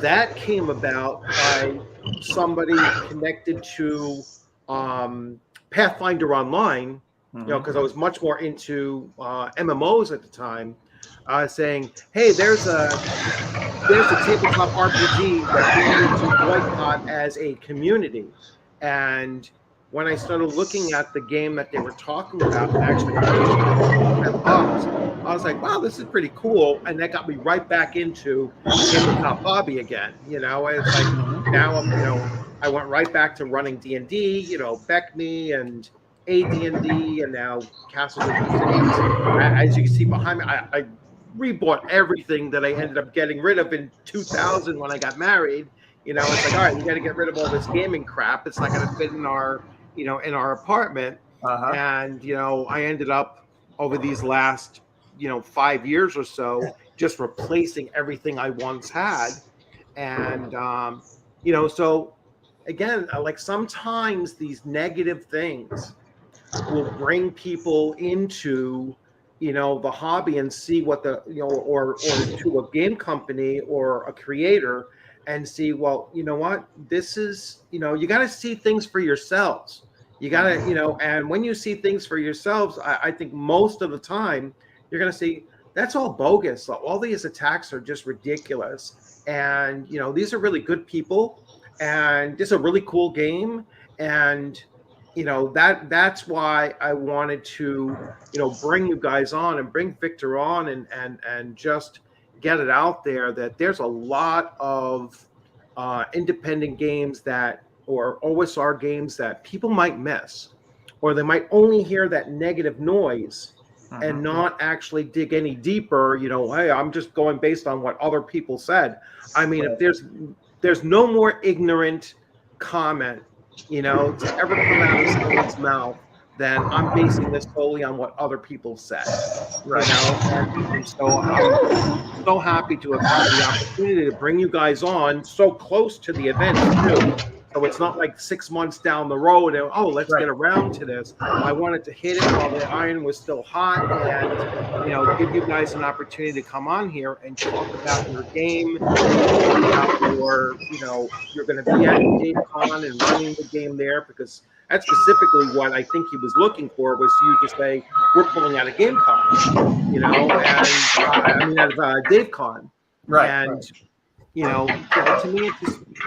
that came about by somebody connected to Pathfinder Online, because I was much more into MMOs at the time. Saying, hey, there's a tabletop RPG that we need to boycott as a community. And when I started looking at the game that they were talking about, actually, I was like, wow, this is pretty cool. And that got me right back into tabletop hobby again. It's like now I went right back to running D&D, Beck.me and AD&D, and now Castles of the Cities. As you can see behind me, I rebought everything that I ended up getting rid of in 2000 when I got married. It's like, all right, you got to get rid of all this gaming crap. It's not going to fit in our, in our apartment. And, I ended up over these last, 5 years or so, just replacing everything I once had. And, so again, like sometimes these negative things will bring people into, the hobby and see what the, or to a game company or a creator and see, well, what, this is, you got to see things for yourselves. You got to, and when you see things for yourselves, I think most of the time you're going to see that's all bogus. All these attacks are just ridiculous. And, these are really good people and this is a really cool game. And, that's why I wanted to, bring you guys on and bring Victor on and just get it out there that there's a lot of independent games or OSR games that people might miss, or they might only hear that negative noise and not actually dig any deeper. Hey, I'm just going based on what other people said. I mean, if there's no more ignorant comment to ever come out of someone's mouth, then I'm basing this solely on what other people said. Right. And so I'm so happy to have had the opportunity to bring you guys on so close to the event too. So it's not like 6 months down the road and let's get around to this. I wanted to hit it while the iron was still hot and give you guys an opportunity to come on here and talk about your game, or you're going to be at DaveCon and running the game there, because that's specifically what I think he was looking for, was you to say, we're pulling out a GameCon, and out of DaveCon. Right. And, to me,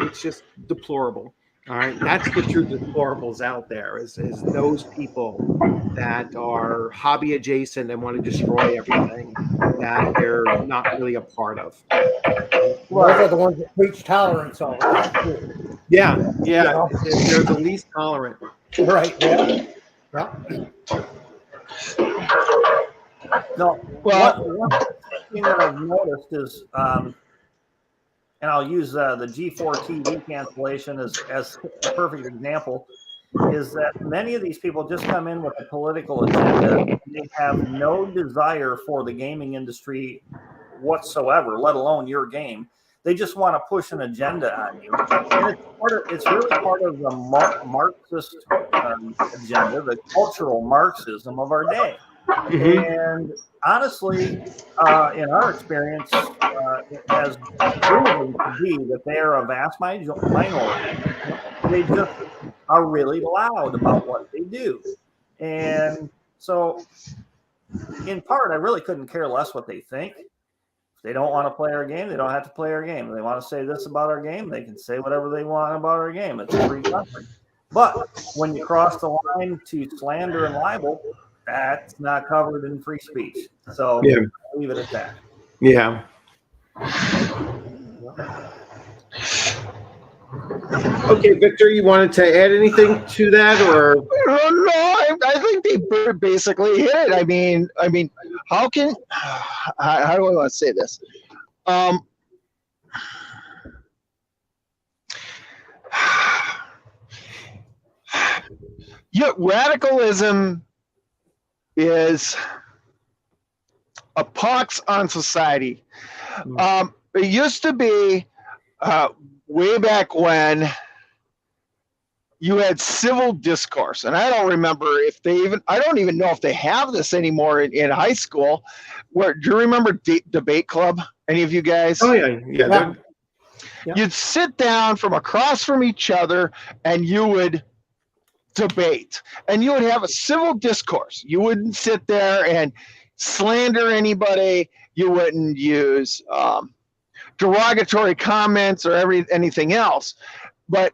it's just deplorable. All right. That's the true deplorables out there is those people that are hobby adjacent and want to destroy everything that they're not really a part of. Well, those are the ones that preach tolerance all the time. Yeah, You know? they're the least tolerant. Right. Yeah. Yeah. No, Well, one thing that I've noticed is, and I'll use the G4 TV cancellation as a perfect example, is that many of these people just come in with a political agenda. They have no desire for the gaming industry whatsoever, let alone your game. They just want to push an agenda on you. And it's really part of the Marxist agenda, the cultural Marxism of our day. And honestly, in our experience, it has proven to be that they are a vast minority. They just are really loud about what they do. And so, in part, I really couldn't care less what they think. If they don't want to play our game, they don't have to play our game. If they want to say this about our game, they can say whatever they want about our game. It's a free country. But when you cross the line to slander and libel, that's not covered in free speech. So I'll leave it at that. Yeah. Okay, Victor, you wanted to add anything to that, or? No, I think they basically hit it. I mean, how do I want to say this? Yeah, radicalism is a pox on society. It used to be way back when you had civil discourse, and I don't remember if I don't even know if they have this anymore in high school. Do you remember debate club? Any of you guys? Oh yeah. You'd sit down from across from each other and you would debate, and you would have a civil discourse. You wouldn't sit there and slander anybody. You wouldn't use derogatory comments or anything else. But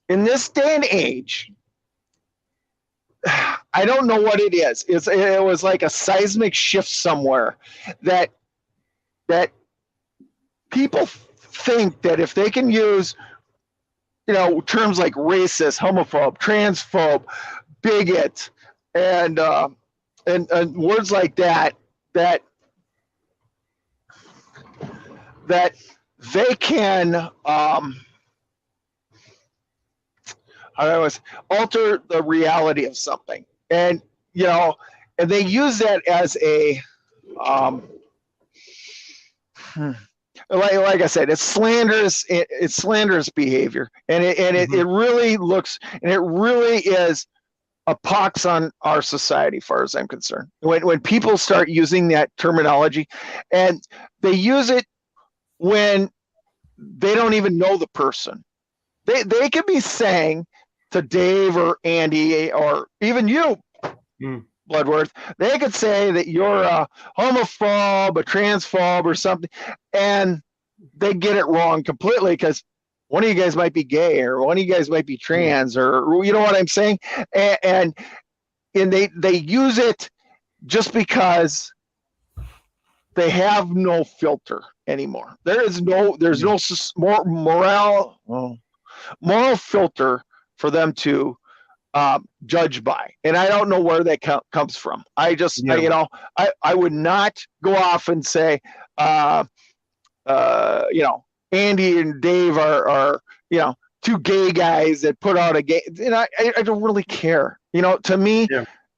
in this day and age, I don't know what it is. It was like a seismic shift somewhere that people think that if they can use, terms like racist, homophobe, transphobe, bigot, and words like that they can alter the reality of something, and they use that as a like I said, it's slanderous. It's slanderous behavior, and it really looks, and it really is a pox on our society, as far as I'm concerned. When people start using that terminology, and they use it when they don't even know the person, they could be saying to Dave or Andy or even you, Bluddworth, they could say that you're a homophobe, a transphobe, or something, and they get it wrong completely because one of you guys might be gay, or one of you guys might be trans, or you know what I'm saying, and they use it just because they have no filter anymore. There's no moral filter for them to judge by, and I don't know where that comes from. I would not go off and say Andy and Dave are two gay guys that put out a gay, I don't really care. To me,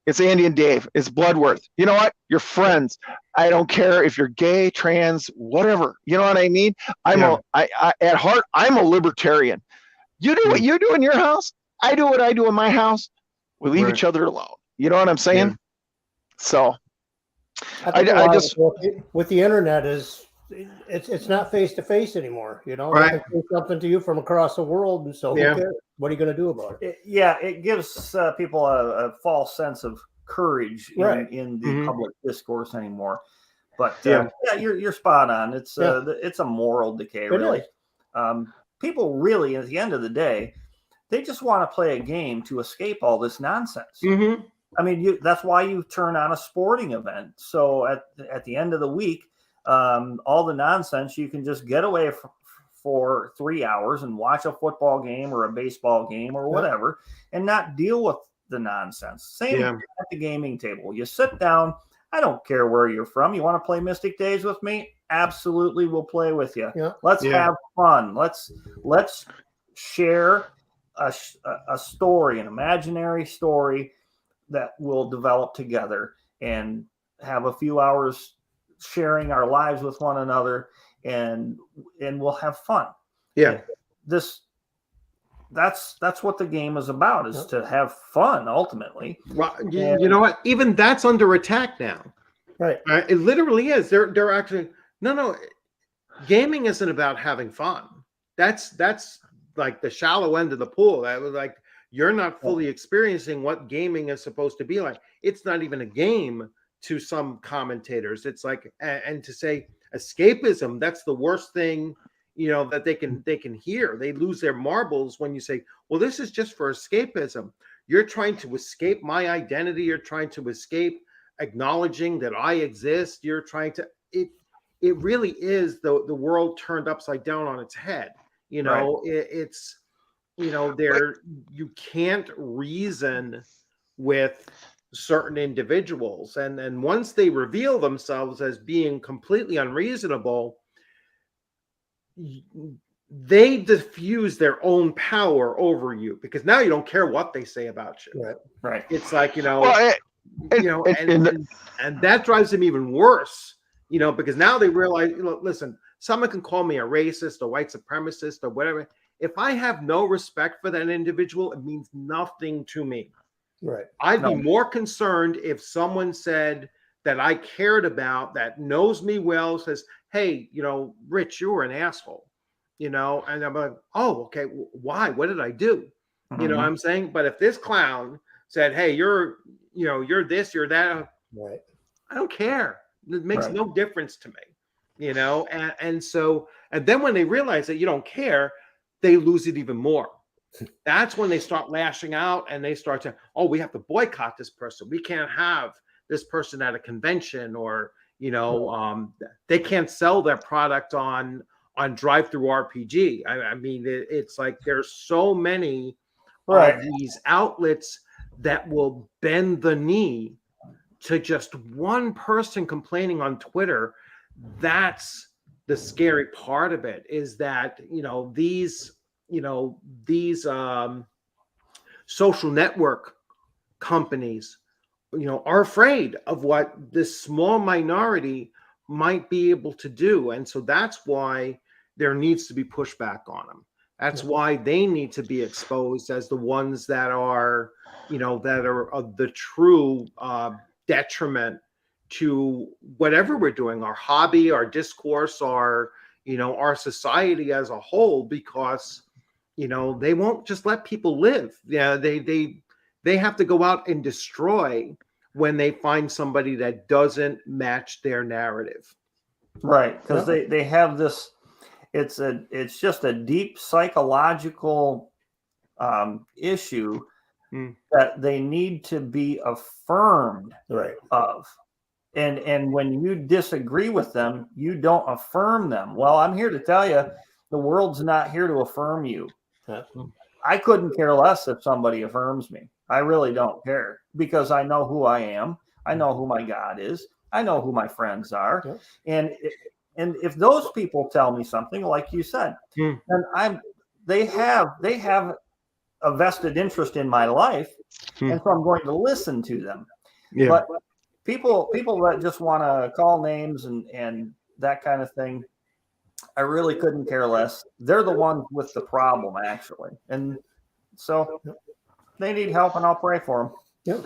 it's Andy and Dave, it's Bluddworth. You know what? You're friends. I don't care if you're gay, trans, whatever. You know what I mean? At heart, I'm a libertarian. You do what you do in your house. I do what I do in my house. We leave each other alone. You know what I'm saying? Yeah. So I just with the internet is it's not face to face anymore. Right. They can say something to you from across the world, and so who cares? What are you going to do about it? It gives people a false sense of courage in the public discourse anymore. But you're spot on. It's a moral decay, really. People really, at the end of the day, they just want to play a game to escape all this nonsense. I mean, that's why you turn on a sporting event. So at the end of the week, all the nonsense, you can just get away for 3 hours and watch a football game or a baseball game or whatever, and not deal with the nonsense. Same at the gaming table. You sit down. I don't care where you're from. You want to play Mystic Days with me? Absolutely, we'll play with you. Yeah. Let's have fun. Let's share a story, an imaginary story that we'll develop together, and have a few hours sharing our lives with one another, and we'll have fun. Yeah. That's what the game is about, is to have fun ultimately. Well, you know what? Even that's under attack now. Right. It literally is. They're actually no. Gaming isn't about having fun. That's like the shallow end of the pool. That was like, you're not fully experiencing what gaming is supposed to be like. It's not even a game to some commentators. It's like, and to say escapism, that's the worst thing, that they can hear. They lose their marbles when you say, well, this is just for escapism. You're trying to escape my identity. You're trying to escape acknowledging that I exist. You're trying to, it really is the world turned upside down on its head. It's, you can't reason with certain individuals. And once they reveal themselves as being completely unreasonable, they diffuse their own power over you, because now you don't care what they say about you. Right. It's like, and that drives them even worse, because now they realize, listen, someone can call me a racist, a white supremacist, or whatever. If I have no respect for that individual, it means nothing to me. Right. I'd be more concerned if someone said that I cared about, that knows me well, says, hey, Rich, you were an asshole, and I'm like, oh, okay, why? What did I do? You know what I'm saying? But if this clown said, hey, you're this, you're that, right, I don't care. It makes no difference to me, and then when they realize that you don't care, they lose it even more. That's when they start lashing out, and they start to, oh, we have to boycott this person. We can't have this person at a convention, or, they can't sell their product on drive-through RPG. I mean, it's like there's so many of these outlets that will bend the knee to just one person complaining on Twitter. That's the scary part of it, is that, these social network companies, are afraid of what this small minority might be able to do. And so that's why there needs to be pushback on them. That's why they need to be exposed as the ones that are, that are of the true detriment to whatever we're doing, our hobby, our discourse, our society as a whole, because, they won't just let people live. Yeah, they have to go out and destroy when they find somebody that doesn't match their narrative. Right, because they have this. It's just a deep psychological issue that they need to be affirmed of. And when you disagree with them, you don't affirm them. Well, I'm here to tell you, the world's not here to affirm you. I couldn't care less if somebody affirms me. I really don't care, because I know who I am. I know who my God is. I know who my friends are. And if those people tell me something, like you said, then they have a vested interest in my life, and so I'm going to listen to them. But people that just want to call names and that kind of thing, I really couldn't care less. They're the ones with the problem, actually. And so they need help, and I'll pray for them.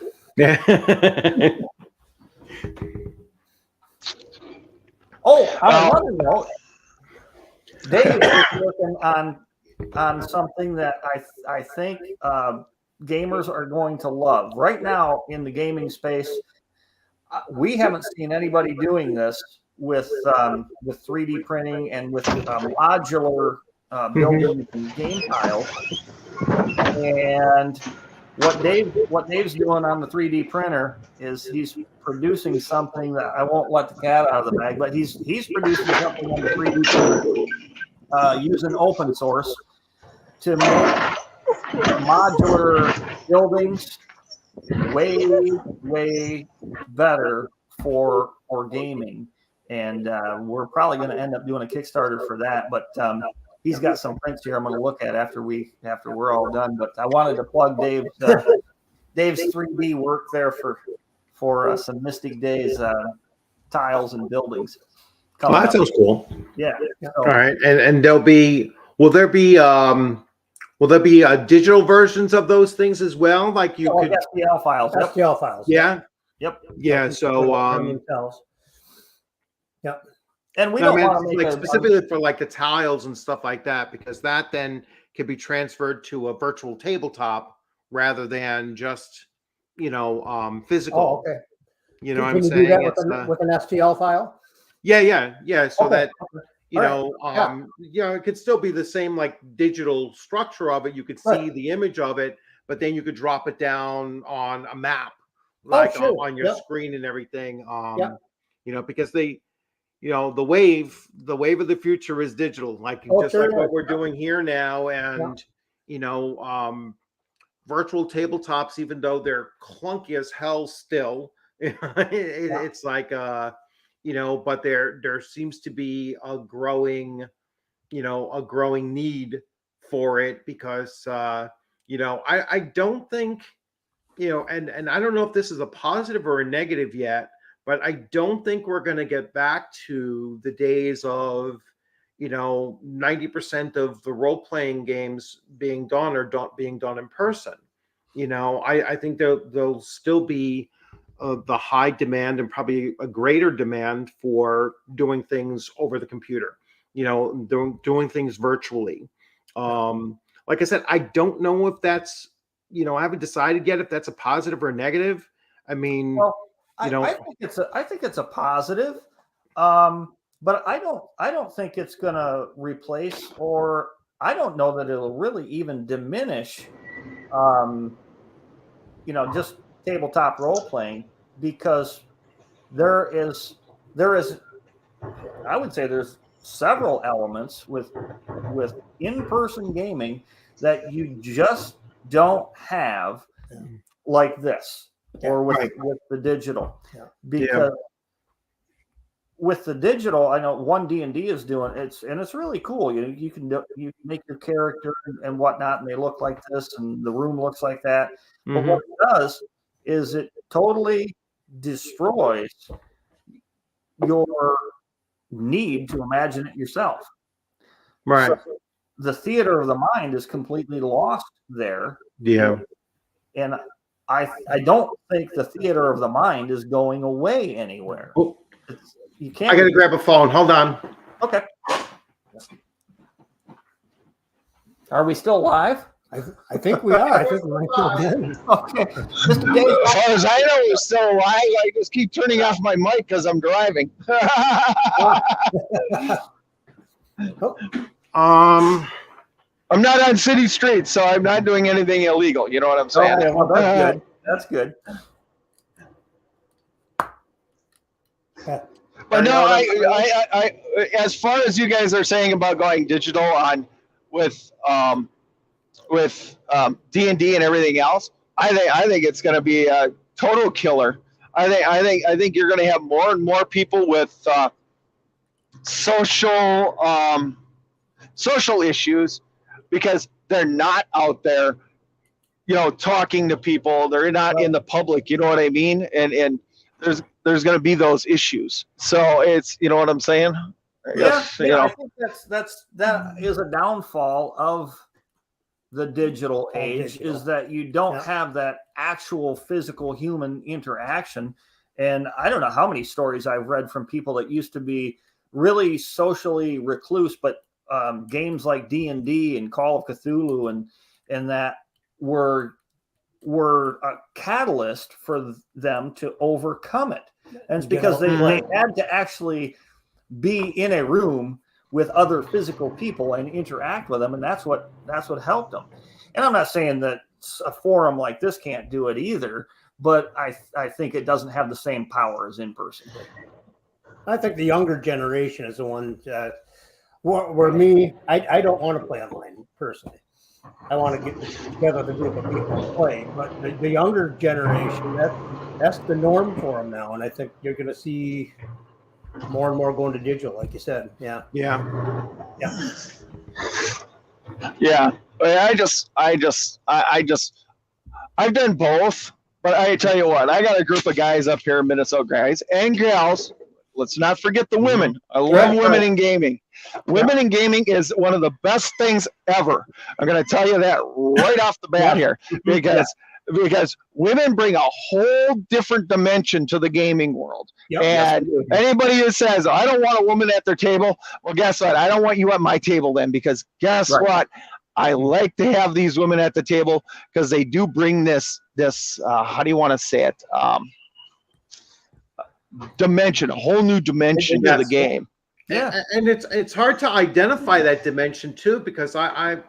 Oh, on another note, Dave is working on something that I think gamers are going to love. Right now in the gaming space, we haven't seen anybody doing this with 3D printing and with modular building and game tiles. And what Dave's doing on the 3D printer is he's producing something that I won't let the cat out of the bag, but he's producing something on the 3D printer using open source to make modular buildings way better for gaming. And we're probably going to end up doing a Kickstarter for that. But he's got some prints here I'm going to look at after we're all done. But I wanted to plug Dave's 3D work there for some Mystic Days tiles and buildings. Well, that sounds cool. Yeah. All right, and will there be digital versions of those things as well? Like you could STL files. STL files. Yeah. Yep. Yeah. So Yep. And we don't want to make specifically for like the tiles and stuff like that, because that then can be transferred to a virtual tabletop rather than just physical. Oh, okay. You know what Can I'm you saying? do that with an STL file? Yeah. So Okay. It could still be the same like digital structure of it. You could see the image of it, but then you could drop it down on a map, like on your screen and everything. Because the wave of the future is digital, like like what we're doing here now. And virtual tabletops, even though they're clunky as hell still, it's like but there seems to be a growing need for it, because I don't think and I don't know if this is a positive or a negative yet, but I don't think we're going to get back to the days of 90% of the role-playing games being done being done in person. I think there'll still be the high demand and probably a greater demand for doing things over the computer, doing things virtually. Like I said, I don't know if that's, I haven't decided yet if that's a positive or a negative. I mean, I think it's a positive, but I don't think it's going to replace, or I don't know that it'll really even diminish, just tabletop role playing, because there is I would say there's several elements with in-person gaming that you just don't have like this, or with the digital. Because with the digital, I know one D&D is doing it's really cool. You can make your character and whatnot, and they look like this, and the room looks like that. But what it does is it totally destroys your need to imagine it yourself. Right. So the theater of the mind is completely lost there. Yeah. And I don't think the theater of the mind is going away anywhere. Oh. You can't. I got to grab a phone. Hold on. Okay. Are we still live? I think we are. I think we might still be. Okay. Mr. Dave. As far as I know, we're still alive. I just keep turning off my mic because I'm driving. I'm not on city streets, so I'm not doing anything illegal. You know what I'm saying? Okay, well, that's good. That's good. But no, I as far as you guys are saying about going digital on with D&D and everything else, I think it's going to be a total killer. I think you're going to have more and more people with social issues, because they're not out there, talking to people. They're not in the public. You know what I mean? And there's going to be those issues. So it's, you know what I'm saying? I think that is a downfall of the digital age, is that you don't have that actual physical human interaction. And I don't know how many stories I've read from people that used to be really socially recluse, but games like D&D and Call of Cthulhu and that were a catalyst for them to overcome it. And it's because they had to actually be in a room with other physical people and interact with them, and that's what helped them. And I'm not saying that a forum like this can't do it either, but I think it doesn't have the same power as in person. I think the younger generation is the one Where me, I don't want to play online personally. I want to get together with a group of people and play. But the younger generation, that's the norm for them now. And I think you're going to see more and more going to digital, like you said. Yeah. Yeah. Yeah. Yeah. I've done both, but I tell you what, I got a group of guys up here, Minnesota guys and gals. Let's not forget the women. I love women in gaming. Women in gaming is one of the best things ever. I'm going to tell you that right off the bat here, because women bring a whole different dimension to the gaming world. Yep. And anybody who says, I don't want a woman at their table, well, guess what? I don't want you at my table then, because guess what? I like to have these women at the table because they do bring this how do you want to say it? Dimension, a whole new dimension to the game. Yeah, and it's hard to identify that dimension too, because I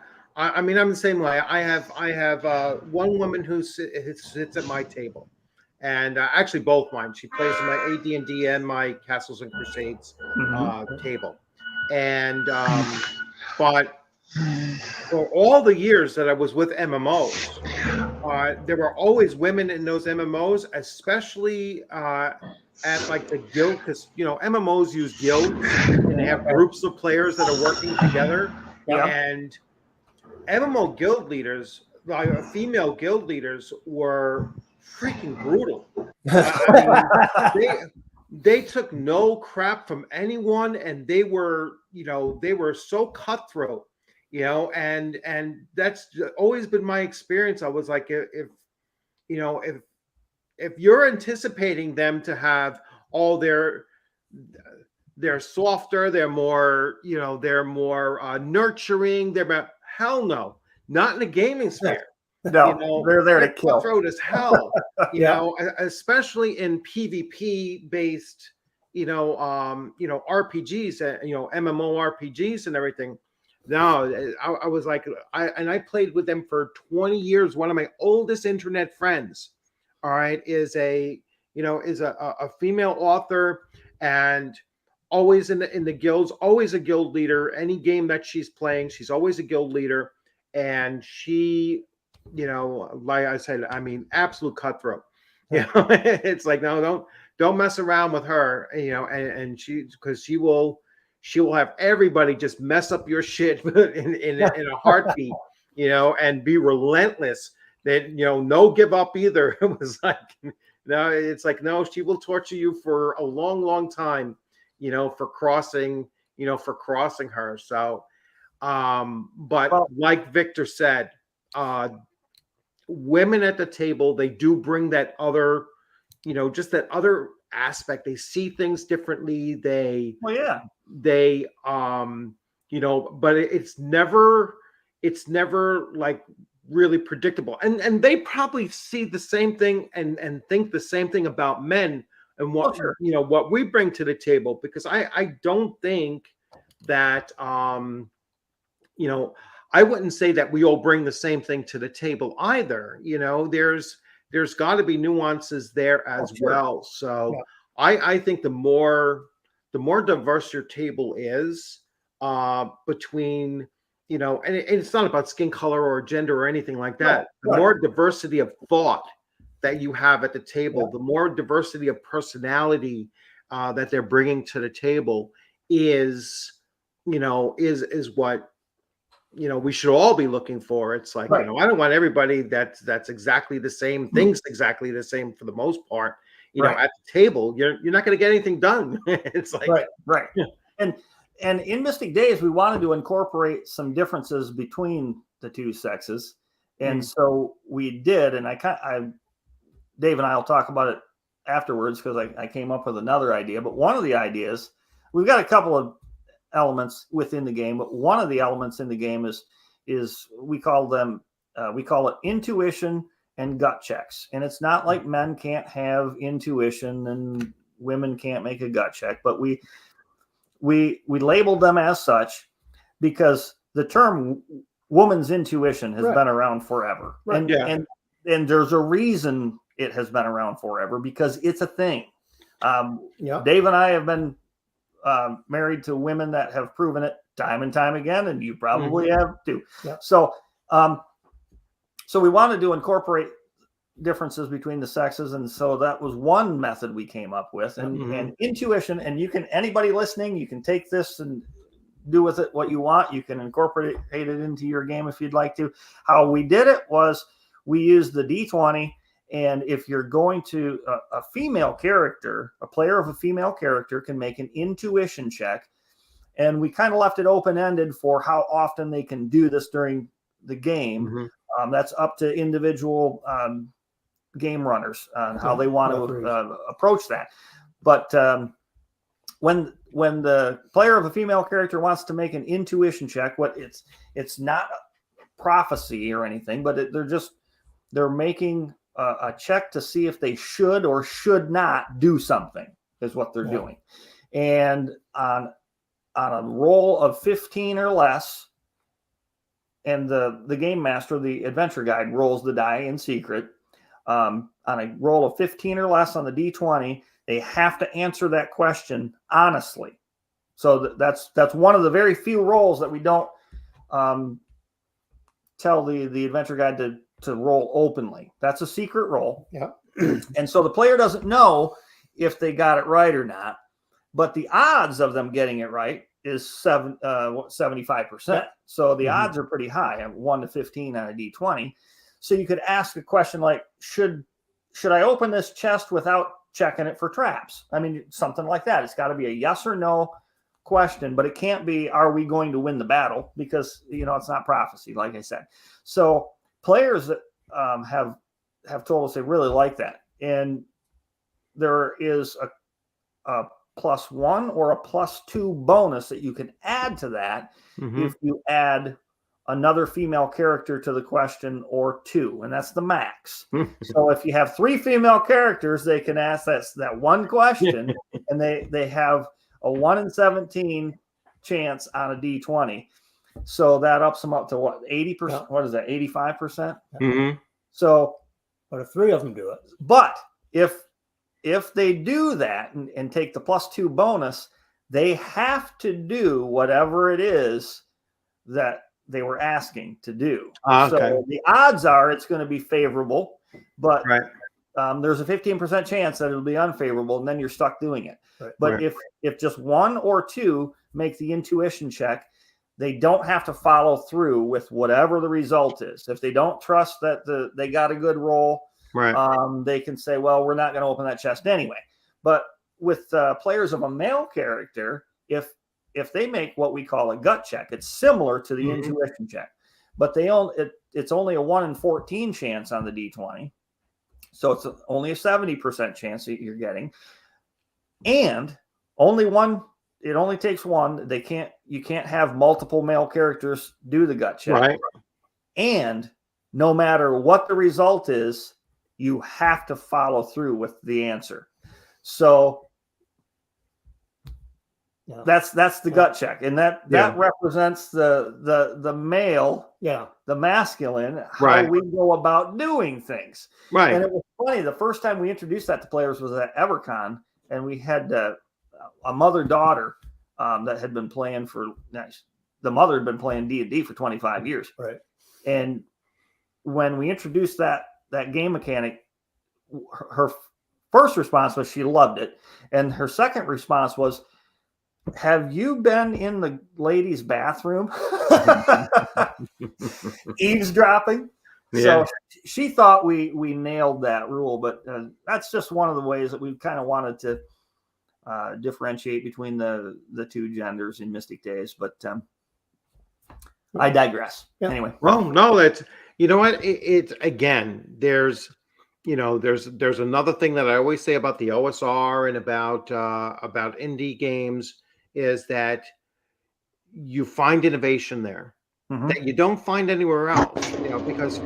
mean, I'm the same way. I have one woman who sits at my table, and actually both mine. She plays my AD&D and my Castles and Crusades table, and but for all the years that I was with MMOs, there were always women in those MMOs, especially at like the guild, because MMOs use guilds and they have groups of players that are working together. And MMO guild leaders, like female guild leaders, were freaking brutal. I mean, they took no crap from anyone, and they were so cutthroat. And that's always been my experience. I was like, if you're anticipating them to have all they're softer, they're more, they're more nurturing, hell no, not in the gaming sphere. No, they're there to kill. Cutthroat as hell, especially in PvP based, RPGs, MMO RPGs and everything. No, I was like, I played with them for 20 years. One of my oldest internet friends, all right, is a female author, and always in the guilds, always a guild leader. Any game that she's playing, she's always a guild leader, and she, like I said, I mean, absolute cutthroat. It's like, no, don't mess around with her, and because she will have everybody just mess up your shit in a heartbeat, and be relentless. That no give up either. It was like, no, it's like, no, she will torture you for a long, long time, for crossing her. So, but like Victor said, women at the table, they do bring that other, just that other aspect. They see things differently. But it's never like really predictable, and they probably see the same thing and think the same thing about men and what what we bring to the table, because I don't think that I wouldn't say that we all bring the same thing to the table either. There's got to be nuances there as well. So I think the more diverse your table is, between and it's not about skin color or gender or anything like that. The more diversity of thought that you have at the table, the more diversity of personality that they're bringing to the table is what we should all be looking for. It's like, I don't want everybody that's exactly the same, thinks exactly the same for the most part. At the table, you're not going to get anything done. It's like right. And in Mystic Days, we wanted to incorporate some differences between the two sexes, and so we did. And Dave and I will talk about it afterwards, because I came up with another idea. But one of the ideas, we've got a couple of elements within the game, but one of the elements in the game is we call it intuition and gut checks. And it's not like men can't have intuition and women can't make a gut check, but we labeled them as such because the term woman's intuition has been around forever. And there's a reason it has been around forever, because it's a thing. Dave and I have been married to women that have proven it time and time again, and you probably Mm-hmm. have too. Yeah. So, so we wanted to incorporate differences between the sexes, and so that was one method we came up with. And, Mm-hmm. and intuition, and you can, anybody listening, you can take this and do with it what you want. You can incorporate it into your game if you'd like to. How we did it was we used the D20, and if you're going to a female character, a player of a female character can make an intuition check, and we kind of left it open-ended for how often they can do this during the game. Mm-hmm. That's up to individual game runners on how they want to approach that. But when the player of a female character wants to make an intuition check, it's not prophecy or anything, but they're making a check to see if they should or should not do something is what they're doing. And on a roll of 15 or less, and the game master, the adventure guide, rolls the die in secret. On a roll of 15 or less on the D20, they have to answer that question honestly. So that's one of the very few rolls that we don't tell the adventure guide to roll openly. That's a secret roll. Yeah. And so the player doesn't know if they got it right or not, but the odds of them getting it right is 75%. So the odds are pretty high, 1 to 15 on a D20. So you could ask a question like, should I open this chest without checking it for traps? I mean, something like that. It's got to be a yes or no question, but it can't be, are we going to win the battle? Because, it's not prophecy, like I said. So players that have told us they really like that. And there is a +1 or a +2 bonus that you can add to that if you add another female character to the question or 2, and that's the max. So if you have 3 female characters, they can ask that one question, and they have a 1 in 17 chance on a D20. So that ups them up to what, 80%? Yeah. What is that, 85%? Mm-hmm. So, but if 3 of them do it, but if they do that and take the +2 bonus, they have to do whatever it is that they were asking to do. Okay. So the odds are it's going to be favorable, but there's a 15% chance that it'll be unfavorable, and then you're stuck doing it. Right. But if just 1 or 2 make the intuition check, they don't have to follow through with whatever the result is. If they don't trust that they got a good roll, they can say, well, we're not going to open that chest anyway. But with players of a male character, if they make what we call a gut check, it's similar to the intuition check, but it's only a 1 in 14 chance on the D20. So it's only a 70% chance that you're getting, and it only takes 1. You can't have multiple male characters do the gut check. Right. And no matter what the result is, you have to follow through with the answer. So that's the gut check, and that represents the male, the masculine, how we go about doing things. Right. And it was funny, the first time we introduced that to players was at EverCon, and we had a mother-daughter that had been playing the mother had been playing D&D for 25 years. Right. And when we introduced that game mechanic, her first response was she loved it, and her second response was, have you been in the ladies' bathroom eavesdropping? Yeah. So she thought we nailed that rule, but that's just one of the ways that we kind of wanted to differentiate between the two genders in Mystic Days. But I digress. Yeah. Anyway. Well, no, that's, you know what? It's again, there's another thing that I always say about the OSR and about indie games is that you find innovation there that you don't find anywhere else, because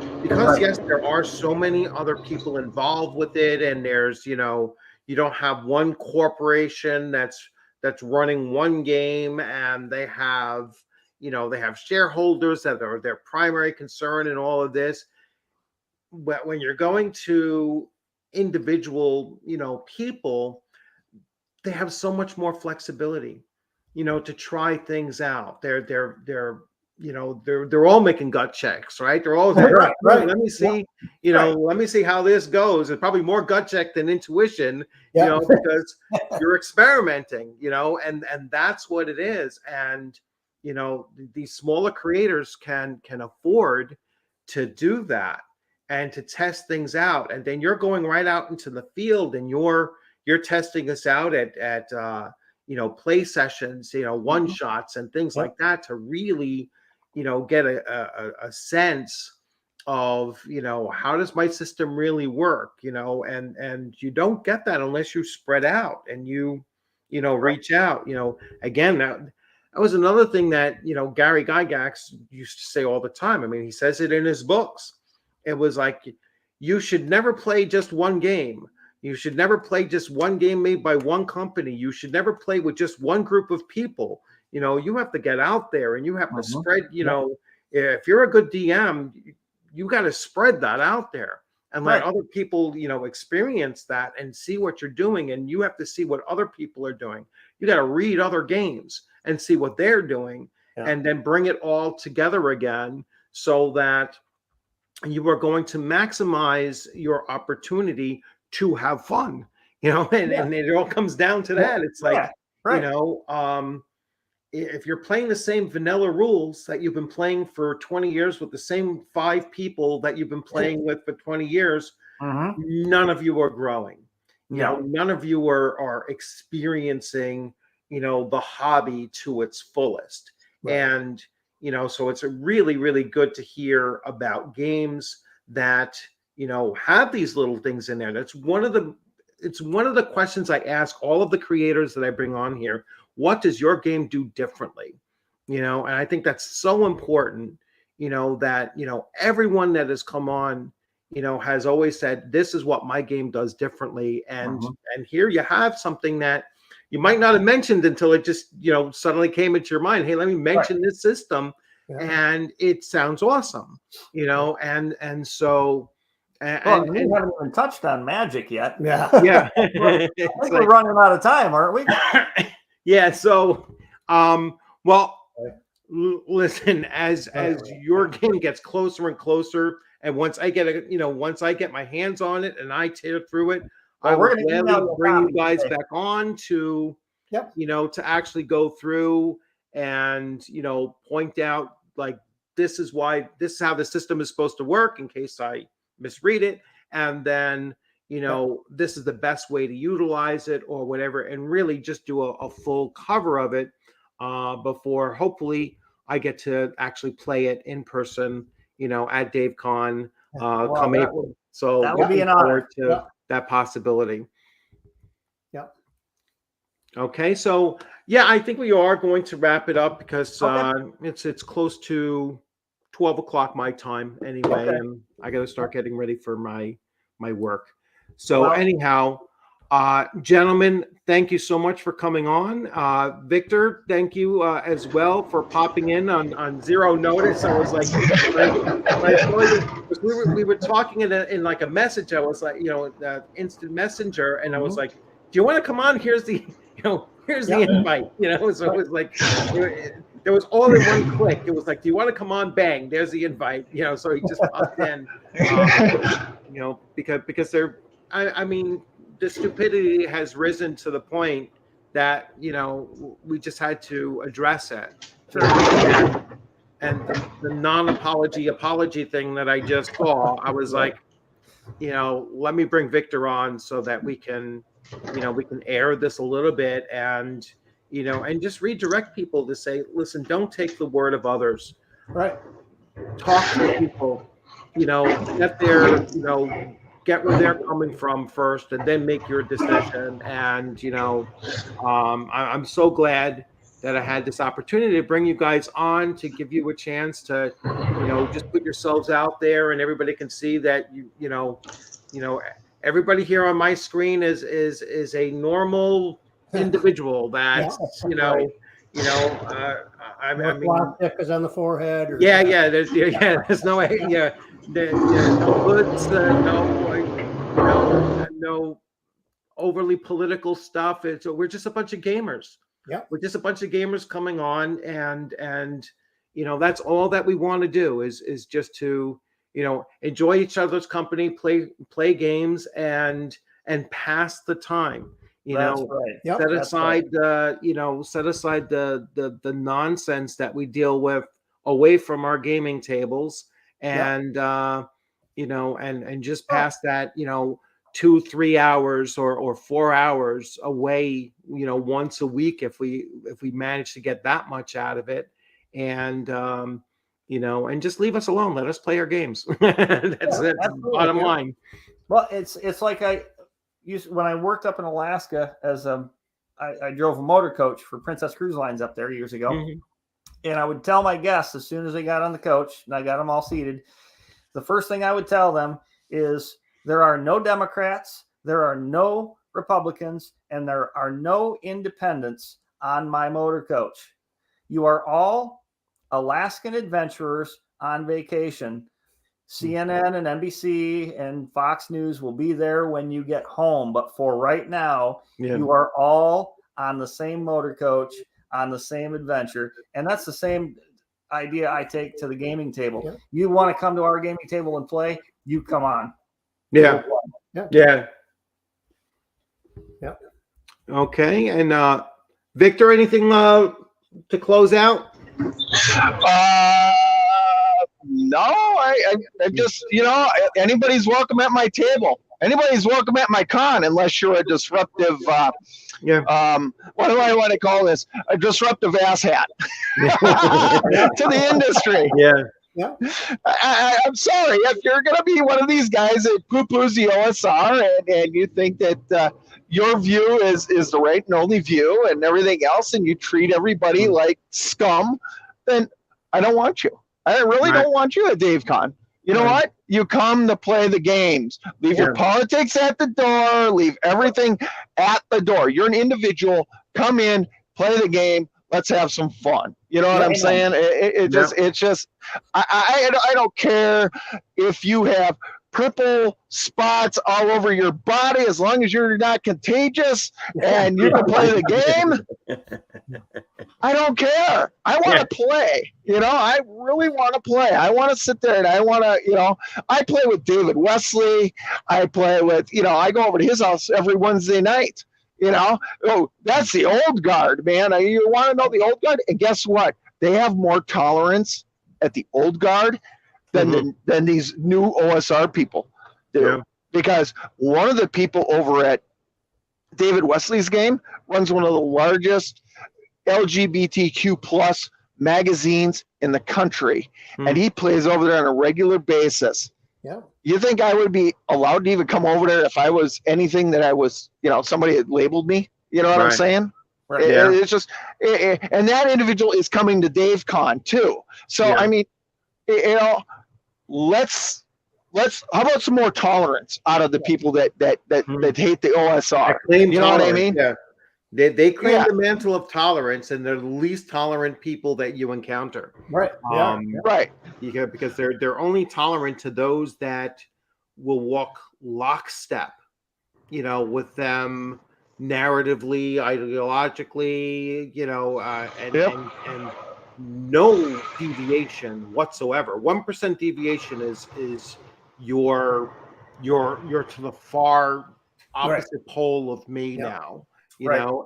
yes, there are so many other people involved with it, and there's, you don't have one corporation that's running one game, and they have shareholders that are their primary concern in all of this. But when you're going to individual, people, they have so much more flexibility. to try things out. They're all making gut checks, right? They're all saying, Right, right. let me see, Right. let me see how this goes. It's probably more gut check than intuition, Yeah. because you're experimenting, and that's what it is. And these smaller creators can afford to do that and to test things out. And then you're going right out into the field and you're testing this out at play sessions, one shots and things like that, to really get a sense of how does my system really work, and you don't get that unless you spread out and you reach out. Again, that was another thing that Gary Gygax used to say all the time. I mean, he says it in his books. It was like, you should never play just one game. You should never play just one game made by one company. You should never play with just one group of people. You have to get out there and you have to spread, if you're a good DM, you got to spread that out there and let other people, experience that and see what you're doing. And you have to see what other people are doing. You got to read other games and see what they're doing, and then bring it all together again, so that you are going to maximize your opportunity to have fun, and it all comes down to that. It's like, if you're playing the same vanilla rules that you've been playing for 20 years with the same 5 people that you've been playing with for 20 years, none of you are growing. None of you are experiencing, the hobby to its fullest. And, so it's really, really good to hear about games that, have these little things in there. That's one of the questions I ask all of the creators that I bring on here. What does your game do differently? And I think that's so important, that, everyone that has come on, has always said, this is what my game does differently. And here you have something that you might not have mentioned until it just, suddenly came into your mind. Hey, let me mention this system. And it sounds awesome, and so. And we haven't even touched on Magic yet. Yeah. I think we're running out of time, aren't we? Yeah. So, listen, as your game gets closer and closer, and once I get my hands on it and I tear through it, I will gladly bring you guys back on to, to actually go through and, point out, like, this is how the system is supposed to work in case I misread it. And then, this is the best way to utilize it or whatever, and really just do a full cover of it before hopefully I get to actually play it in person, at DaveCon come April. So that would be an honor to that possibility. Okay, so I think we are going to wrap it up because it's close to 12 o'clock my time anyway, and I got to start getting ready for my work. So anyhow, gentlemen, thank you so much for coming on. Victor, thank you as well for popping in on zero notice. I was like, we were talking in like a message. I was like, instant messenger, and I was like, do you want to come on? Here's the invite. So it was like, there was all in one click. It was like, do you want to come on? Bang, there's the invite. So he just popped in. Because they're, I mean, the stupidity has risen to the point that we just had to address it. And the apology thing that I just saw, I was like, let me bring Victor on so that we can air this a little bit and and just redirect people to say, listen, don't take the word of others. Right. Talk to people. Get where they're coming from first, and then make your decision. And I'm so glad that I had this opportunity to bring you guys on, to give you a chance to just put yourselves out there, and everybody can see that everybody here on my screen is a normal individual that I mean, is on the forehead. There's no no hoods, no overly political stuff. We're just a bunch of gamers, Yeah. We're just a bunch of gamers coming on, and that's all that we want to do is just to enjoy each other's company, play games, and pass the time. That's right. Yep, Set that's aside set aside the nonsense that we deal with away from our gaming tables, and and just pass that 2-3 hours or 4 hours away once a week if we manage to get that much out of it, and and just leave us alone, let us play our games. That's the bottom line. Well, it's like when I worked up in Alaska as I drove a motor coach for Princess Cruise Lines up there years ago. Mm-hmm. And I would tell my guests as soon as they got on the coach and I got them all seated, the first thing I would tell them is there are no Democrats, there are no Republicans, and there are no independents on my motor coach. You are all Alaskan adventurers on vacation. CNN and NBC and Fox News will be there when you get home. But for right now, you are all on the same motor coach, on the same adventure. And that's the same idea I take to the gaming table. Yeah. You want to come to our gaming table and play, you come on. Yeah. Yeah. Okay. And Victor, anything to close out? No, I just, anybody's welcome at my table. Anybody's welcome at my con, unless you're a disruptive, what do I want to call this? A disruptive asshat to the industry. Yeah. I'm sorry. If you're going to be one of these guys that poo-poos the OSR and you think that your view is the right and only view and everything else, and you treat everybody like scum, then I don't want you. I really don't want you at DaveCon. You know what? You come to play the games. Leave your politics at the door. Leave everything at the door. You're an individual. Come in, play the game. Let's have some fun. You know what I'm saying? It's just, I don't care if you have purple spots all over your body, as long as you're not contagious and you can play the game. I don't care. I want to play. I really want to play. I want to sit there and I want to, I play with David Wesley. I play with, I go over to his house every Wednesday night. That's the old guard, man. You want to know the old guard? And guess what? They have more tolerance at the old guard than these new OSR people do. Yeah. Because one of the people over at David Wesley's game runs one of the largest LGBTQ plus magazines in the country. And he plays over there on a regular basis. Yeah. You think I would be allowed to even come over there if I was anything that I was, somebody had labeled me? You know what I'm saying? Right. It's just, and that individual is coming to DaveCon too. So, I mean, let's how about some more tolerance out of the people that hate the OSR? You know what I mean? Yeah. They claim the mantle of tolerance, and they're the least tolerant people that you encounter. Right. Right. Because they're only tolerant to those that will walk lockstep, with them narratively, ideologically, and no deviation whatsoever. 1% deviation is you're to the far opposite pole of me now.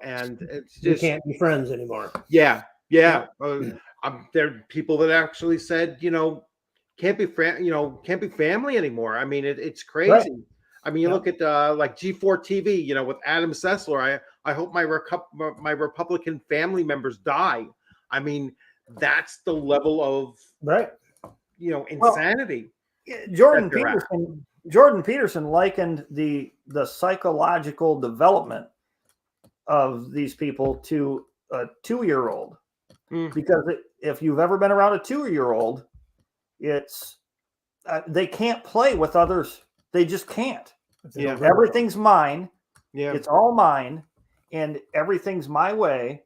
And it's just, you can't be friends anymore. Yeah. There are people that actually said, can't be family anymore. I mean, it's crazy. Right. I mean, you look at like G4 TV, with Adam Sessler. I hope my Republican family members die. I mean, that's the level of insanity. Well, Jordan Peterson likened the psychological development of these people to a 2-year-old, because if you've ever been around a 2-year-old, it's they can't play with others. They just can't. Everything's mine. It's all mine, and everything's my way,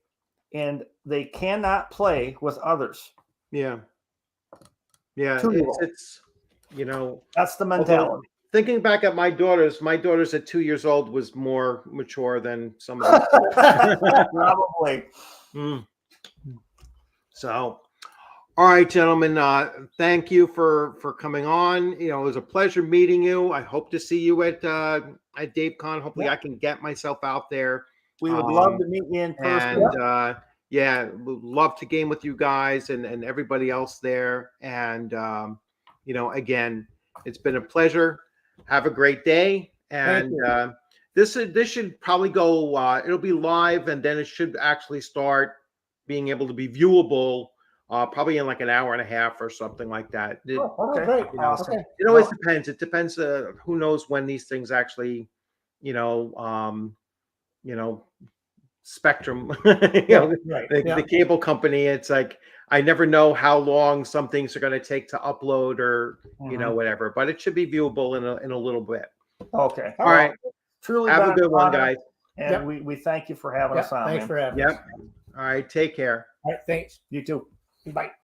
and they cannot play with others. It's that's the mentality. thinking back at my daughters at 2 years old was more mature than some of them. Probably. So, all right, gentlemen, thank you for coming on. You know, it was a pleasure meeting you. I hope to see you at DaveCon. Hopefully, Yeah. I can get myself out there. We would love to meet you in person. And yeah, would love to game with you guys and everybody else there. And you know, again, it's been a pleasure. Have a great day. And this should probably go. It'll be live, and then it should actually start being able to be viewable. Probably in like an hour and a half or something like that. Okay, great. You know, Okay. it always depends. It depends. Who knows when these things actually, you know, Spectrum, the cable company. It's like I never know how long some things are going to take to upload or you know whatever. But it should be viewable in a little bit. Okay. All right. Truly Have a been good an one, honor, guys. And we thank you for having us on. Thanks man. for having Yep. us. All right. Take care. All right, thanks. You too. Bye.